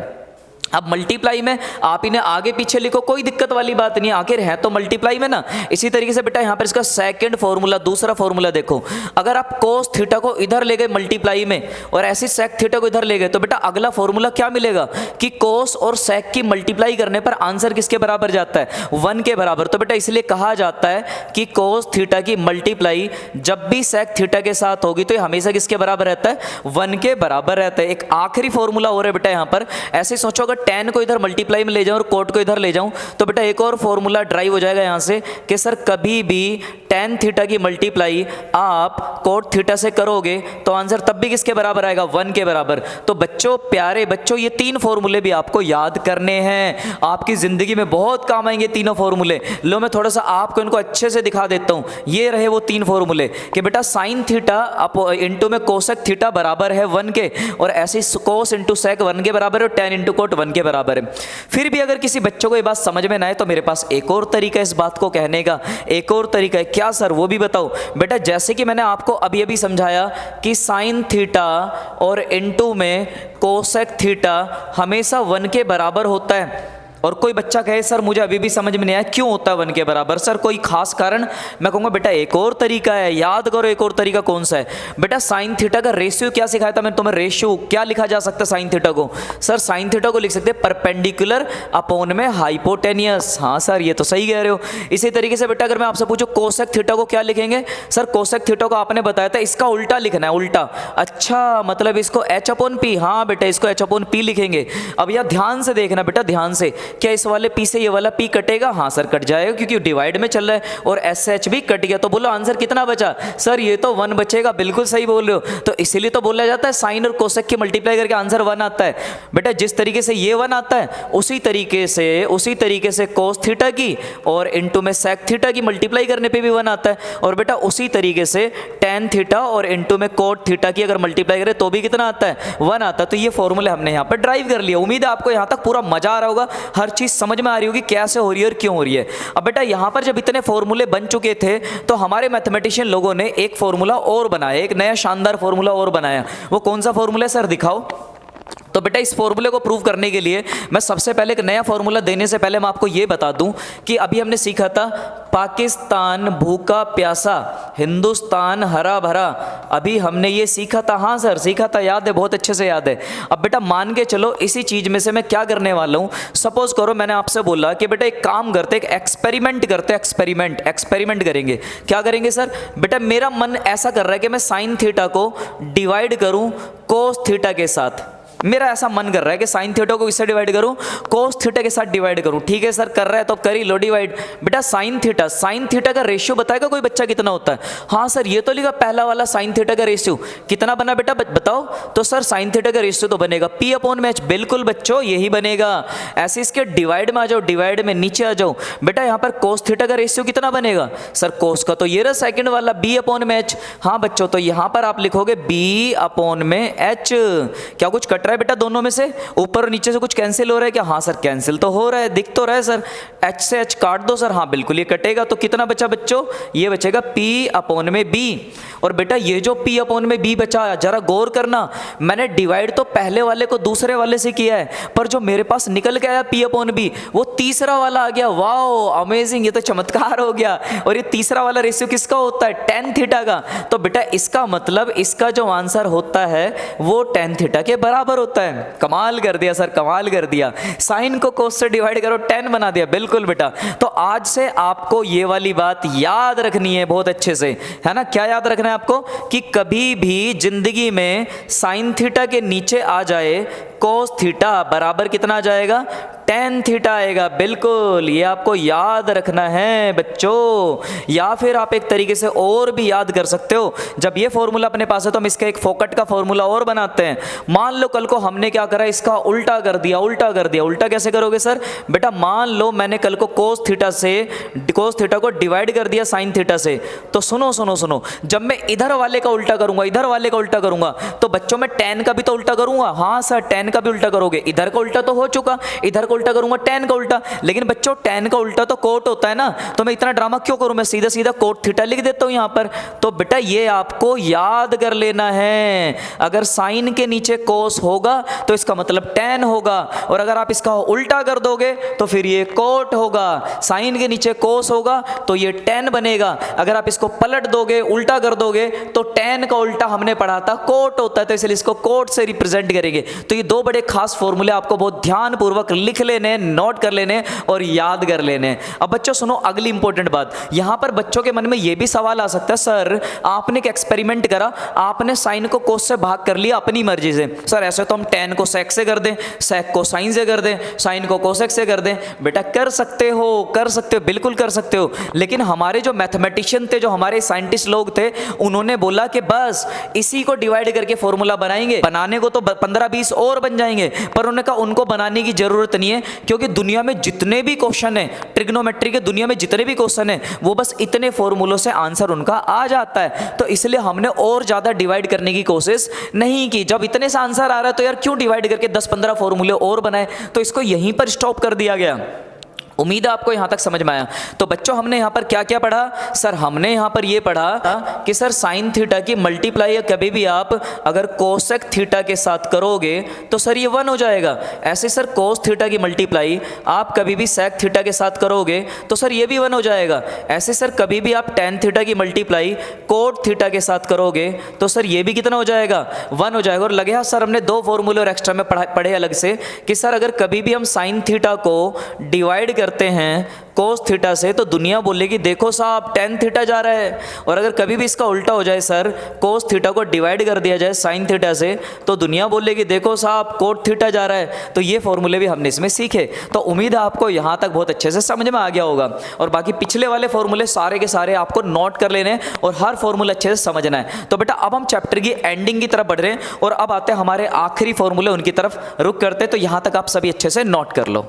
अब मल्टीप्लाई में आप इन्हें आगे पीछे लिखो, कोई दिक्कत वाली बात नहीं, आखिर है तो मल्टीप्लाई में ना। इसी तरीके से बेटा यहाँ पर इसका सेकंड फॉर्मूला, दूसरा फॉर्मूला देखो, अगर आप कोस थीटा को इधर ले गए मल्टीप्लाई में और ऐसे सेक थीटा को इधर ले गए, तो बेटा अगला फॉर्मूला क्या मिलेगा कि कोस और सेक की मल्टीप्लाई करने पर आंसर किसके बराबर जाता है, 1 के बराबर। तो बेटा इसलिए कहा जाता है कि कोस थीटा की मल्टीप्लाई जब भी सेक थीटा के साथ होगी तो ये हमेशा किसके बराबर रहता है, 1 के बराबर रहता है। एक आखिरी फॉर्मूला हो रहा है बेटा यहाँ पर, ऐसे सोचो अगर tan को इधर मल्टीप्लाई में ले जाऊं और कोट को इधर ले जाऊं तो बेटा एक और फॉर्मूला ड्राइव हो जाएगा यहाँ से कि सर कभी भी tan थीटा की मल्टीप्लाई आप कोट थीटा से करोगे तो आंसर तब भी किसके बराबर आएगा, 1 के बराबर। तो बच्चों, प्यारे बच्चों, ये 3 फॉर्मूले भी आपको याद करने हैं, आपकी जिंदगी में बहुत काम आएंगे तीनों फॉर्मूले। लो मैं थोड़ा सा आपको इनको अच्छे से दिखा देता हूँ। ये रहे वो 3 फॉर्मूले कि बेटा साइन थीटा इंटू में कोसेक थीटा बराबर है 1 के, और ऐसे कोस इंटू सेक 1 के बराबर है, और टेन इंटू कोट 1 के बराबर है। फिर भी अगर किसी बच्चों को ये बात समझ में ना आए तो मेरे पास एक और तरीका है इस बात को कहने का, एक और तरीका है। क्या सर, वो भी बताओ। बेटा जैसे कि मैंने आपको अभी अभी समझाया कि साइन थीटा और इनटू में कोसेक थीटा हमेशा 1 के बराबर होता है। और कोई बच्चा कहे सर मुझे अभी भी समझ में नहीं आया क्यों होता है 1 के बराबर, सर कोई खास कारण। मैं कहूँगा बेटा एक और तरीका है, याद करो एक और तरीका कौन सा है। बेटा साइन थीटा का रेशियो क्या सिखाया था मैंने तुम्हें, रेशियो क्या लिखा जा सकता है साइन थीटा को, सर साइन थीटा को लिख सकते हैं परपेंडिकुलर अपॉन में हाइपोटेनियस। हाँ सर ये तो सही कह रहे हो। इसी तरीके से बेटा अगर मैं आपसे पूछूं कोसेक थीटा को क्या लिखेंगे, सर कोसेक थीटा को आपने बताया था इसका उल्टा लिखना है, उल्टा। अच्छा मतलब इसको एच अपॉन पी, हाँ बेटा इसको एच अपॉन पी लिखेंगे। अब यह ध्यान से देखना बेटा, ध्यान से, क्या इस वाले पी से ये वाला पी कटेगा, हाँ सर कट जाएगा क्योंकि डिवाइड में चल रहा है, और एस एच भी कट गया। तो बोलो आंसर कितना बचा, सर ये तो 1 बचेगा, बिल्कुल सही बोल रहे हो। तो इसीलिए तो बोला जाता है साइन और कोसेक की मल्टीप्लाई करके आंसर 1 आता है। बेटा जिस तरीके से ये 1 आता है उसी तरीके से कोस थीटा की और इनटू में सेक थीटा की मल्टीप्लाई करने पे भी 1 आता है, और बेटा उसी तरीके से टेन थीटा और इनटू में कोट थीटा की अगर मल्टीप्लाई करें तो भी कितना आता है, 1 आता है। तो ये फॉर्मूले हमने यहाँ पर ड्राइव कर लिया। उम्मीद है आपको यहाँ तक पूरा मजा आ रहा होगा, हर चीज समझ में आ रही होगी कैसे हो रही है और क्यों हो रही है। अब बेटा यहां पर जब इतने फॉर्मूले बन चुके थे तो हमारे मैथमेटिशियन लोगों ने एक फॉर्मूला और बनाया, एक नया शानदार फॉर्मूला और बनाया। वो कौन सा फॉर्मूला है सर, दिखाओ। तो बेटा इस फॉर्मूले को प्रूव करने के लिए मैं सबसे पहले एक नया फॉर्मूला देने से पहले मैं आपको ये बता दूं कि अभी हमने सीखा था पाकिस्तान भूखा प्यासा, हिंदुस्तान हरा भरा। अभी हमने ये सीखा था, हाँ सर सीखा था, याद है, बहुत अच्छे से याद है। अब बेटा मान के चलो इसी चीज में से मैं क्या करने वाला हूं, सपोज करो मैंने आपसे बोला कि बेटा एक काम करते, एक एक्सपेरिमेंट करते, एक्सपेरिमेंट करेंगे। क्या करेंगे सर, बेटा मेरा मन ऐसा कर रहा है कि मैं साइन थीटा को डिवाइड करूं कोस थीटा के साथ। मेरा ऐसा मन कर रहा है कि साइन थीटा को इससे डिवाइड करूं, कोस थीटा के साथ डिवाइड करूं। ठीक है सर कर रहा है तो कर ही लो डिवाइड। बेटा साइन थीटा का रेशियो बताएगा कोई बच्चा कितना होता है, हाँ सर ये तो लिखा पहला वाला साइन थीटा का रेशियो कितना बना बेटा बताओ। तो सर साइन थीटा का रेशियो तो बनेगा पी अपॉन में एच, बिल्कुल बच्चों यही बनेगा। ऐसे इसके डिवाइड में आ जाओ, डिवाइड में नीचे आ जाओ। बेटा यहाँ पर कोस थीटा का रेशियो कितना बनेगा, सर कोस का तो ये रहा सेकंड वाला बी अपॉन में एच। हाँ बच्चों तो यहाँ पर आप लिखोगे बी अपॉन में एच। क्या कुछ कट रहा है बेटा दोनों में से, ऊपर और नीचे से कुछ कैंसिल हो रहा है क्या, हाँ सर कैंसिल तो हो रहा है, दिख तो रहा है सर। एच से एच काट दो सर, हाँ बिल्कुल ये कटेगा। तो कितना बचा बच्चों, ये बचेगा पी अपॉन में बी। और बेटा ये जो पी अपॉन में बी बचा, जरा गौर करना, मैंने डिवाइड तो पहले वाले को दूसरे वाले से किया है, पर जो मेरे पास निकल के आया पी अपॉन बी वो तीसरा वाला आ गया। वाह अमेजिंग, ये तो चमत्कार हो गया। और ये तीसरा वाला रेशियो किसका होता है, टेन थीटा का। तो बेटा इसका मतलब इसका जो आंसर होता है वो टेन थीटा के बराबर होता है। कमाल कर दिया सर, कमाल कर दिया। साइन को कोस से डिवाइड करो 10 बना दिया, बिल्कुल बेटा। तो आज से आपको ये वाली बात याद रखनी है बहुत अच्छे से, है ना। क्या याद रखना है आपको कि कभी भी जिंदगी में साइन थीटा के नीचे आ जाए कोस थीटा बराबर कितना आ जाएगा, टेन थीटा आएगा। बिल्कुल ये आपको याद रखना है बच्चों। या फिर आप एक तरीके से और भी याद कर सकते हो, जब ये फॉर्मूला अपने पास है तो हम इसका एक फोकट का फॉर्मूला और बनाते हैं। मान लो कल को हमने क्या करा, इसका उल्टा कर दिया। उल्टा कैसे करोगे सर, बेटा मान लो मैंने कल को कोस थीटा को डिवाइड कर दिया साइन थीटा से। तो सुनो, जब मैं इधर वाले का उल्टा करूंगा तो बच्चों मैं टेन का भी तो उल्टा करूंगा। हाँ सर टेन का भी उल्टा करोगे, इधर का उल्टा तो हो चुका, इधर का उल्टा करूंगा टेन का उल्टा। लेकिन बच्चों टेन का उल्टा तो कोट होता है ना, तो मैं इतना ड्रामा क्यों करूं, मैं सीधा कोट थीटा लिख देता हूं यहां पर। तो बेटा ये आपको याद कर लेना है, अगर साइन के नीचे कोस होगा तो इसका मतलब टेन होगा, और अगर आप इसका उल्टा कर दोगे तो फिर ये कोट होगा। साइन के नीचे कोस होगा तो ये टेन बनेगा, अगर आप इसको पलट दोगे उल्टा कर दोगे तो टेन का उल्टा हमने पढ़ा था कोट होता है, तो इसलिए इसको कोट से रिप्रेजेंट करेंगे। तो ये दो बड़े खास फॉर्मूले आपको बहुत ध्यानपूर्वक लिख लेने, नोट कर लेने और याद कर लेने। अब बच्चों सुनो अगली इंपॉर्टेंट बात, यहां पर बच्चों के मन में यह भी सवाल आ सकता है, सर आपने एक एक्सपेरिमेंट करा, आपने साइन को कोस से भाग कर लिया अपनी मर्जी से। सर ऐसे तो हम tan को sec से कर दें, sec को sin से कर दें, sin को cosec से कर दें। बेटा कर सकते हो, बिल्कुल कर सकते हो, लेकिन हमारे जो मैथमेटिशियन थे, जो हमारे साइंटिस्ट लोग थे, उन्होंने बोला कि बस इसी को डिवाइड करके फॉर्मूला बनाएंगे। बनाने को तो 15-20 और बन जाएंगे, पर उन्होंने कहा उनको बनाने की जरूरत नहीं है, क्योंकि दुनिया में जितने भी क्वेश्चन है, ट्रिग्नोमेट्री के दुनिया में जितने भी क्वेश्चन है, वो बस इतने फॉर्मूलों से आंसर उनका आ जाता है। तो इसलिए हमने और ज्यादा डिवाइड करने की कोशिश नहीं की। जब इतने से आंसर आ रहा है तो यार क्यों डिवाइड करके 10-15 फॉर्मूले और बनाए, तो इसको यहीं पर स्टॉप कर दिया गया। उम्मीद है आपको यहां तक समझ में आया। तो बच्चों हमने यहां पर क्या क्या पढ़ा, सर हमने यहां पर यह पढ़ा कि सर साइन थीटा की मल्टीप्लाई कभी भी आप अगर कोसेक थीटा के साथ करोगे तो सर ये 1 हो जाएगा। ऐसे सर कोस थीटा की मल्टीप्लाई आप कभी भी सेक थीटा के साथ करोगे तो सर ये भी 1 हो जाएगा। ऐसे सर कभी भी आप टेन थीटा की मल्टीप्लाई कोट थीटा के साथ करोगे तो सर ये भी कितना हो जाएगा, 1 हो जाएगा। और लगे हाथ सर हमने 2 फॉर्मूले और एक्स्ट्रा में पढ़े अलग से कि सर अगर कभी भी हम साइन थीटा को डिवाइड करते हैं कोस थीटा से तो दुनिया बोलेगी देखो साहब टेन थीटा जा रहा है, और अगर कभी भी इसका उल्टा हो जाए सर कोस थीटा को डिवाइड कर दिया जाए साइन थीटा से तो दुनिया बोलेगी देखो साहब कोट थीटा जा रहा है। तो ये फॉर्मूले भी हमने इसमें सीखे। तो उम्मीद है आपको यहां तक बहुत अच्छे से समझ में आ गया होगा, और बाकी पिछले वाले फॉर्मूले सारे के सारे आपको नोट कर लेने और हर फॉर्मूला अच्छे से समझना है। तो बेटा अब हम चैप्टर की एंडिंग की तरफ बढ़ रहे हैं और अब आते हैं हमारे आखिरी फॉर्मूले, उनकी तरफ रुक करते हैं। तो यहां तक आप सभी अच्छे से नोट कर लो।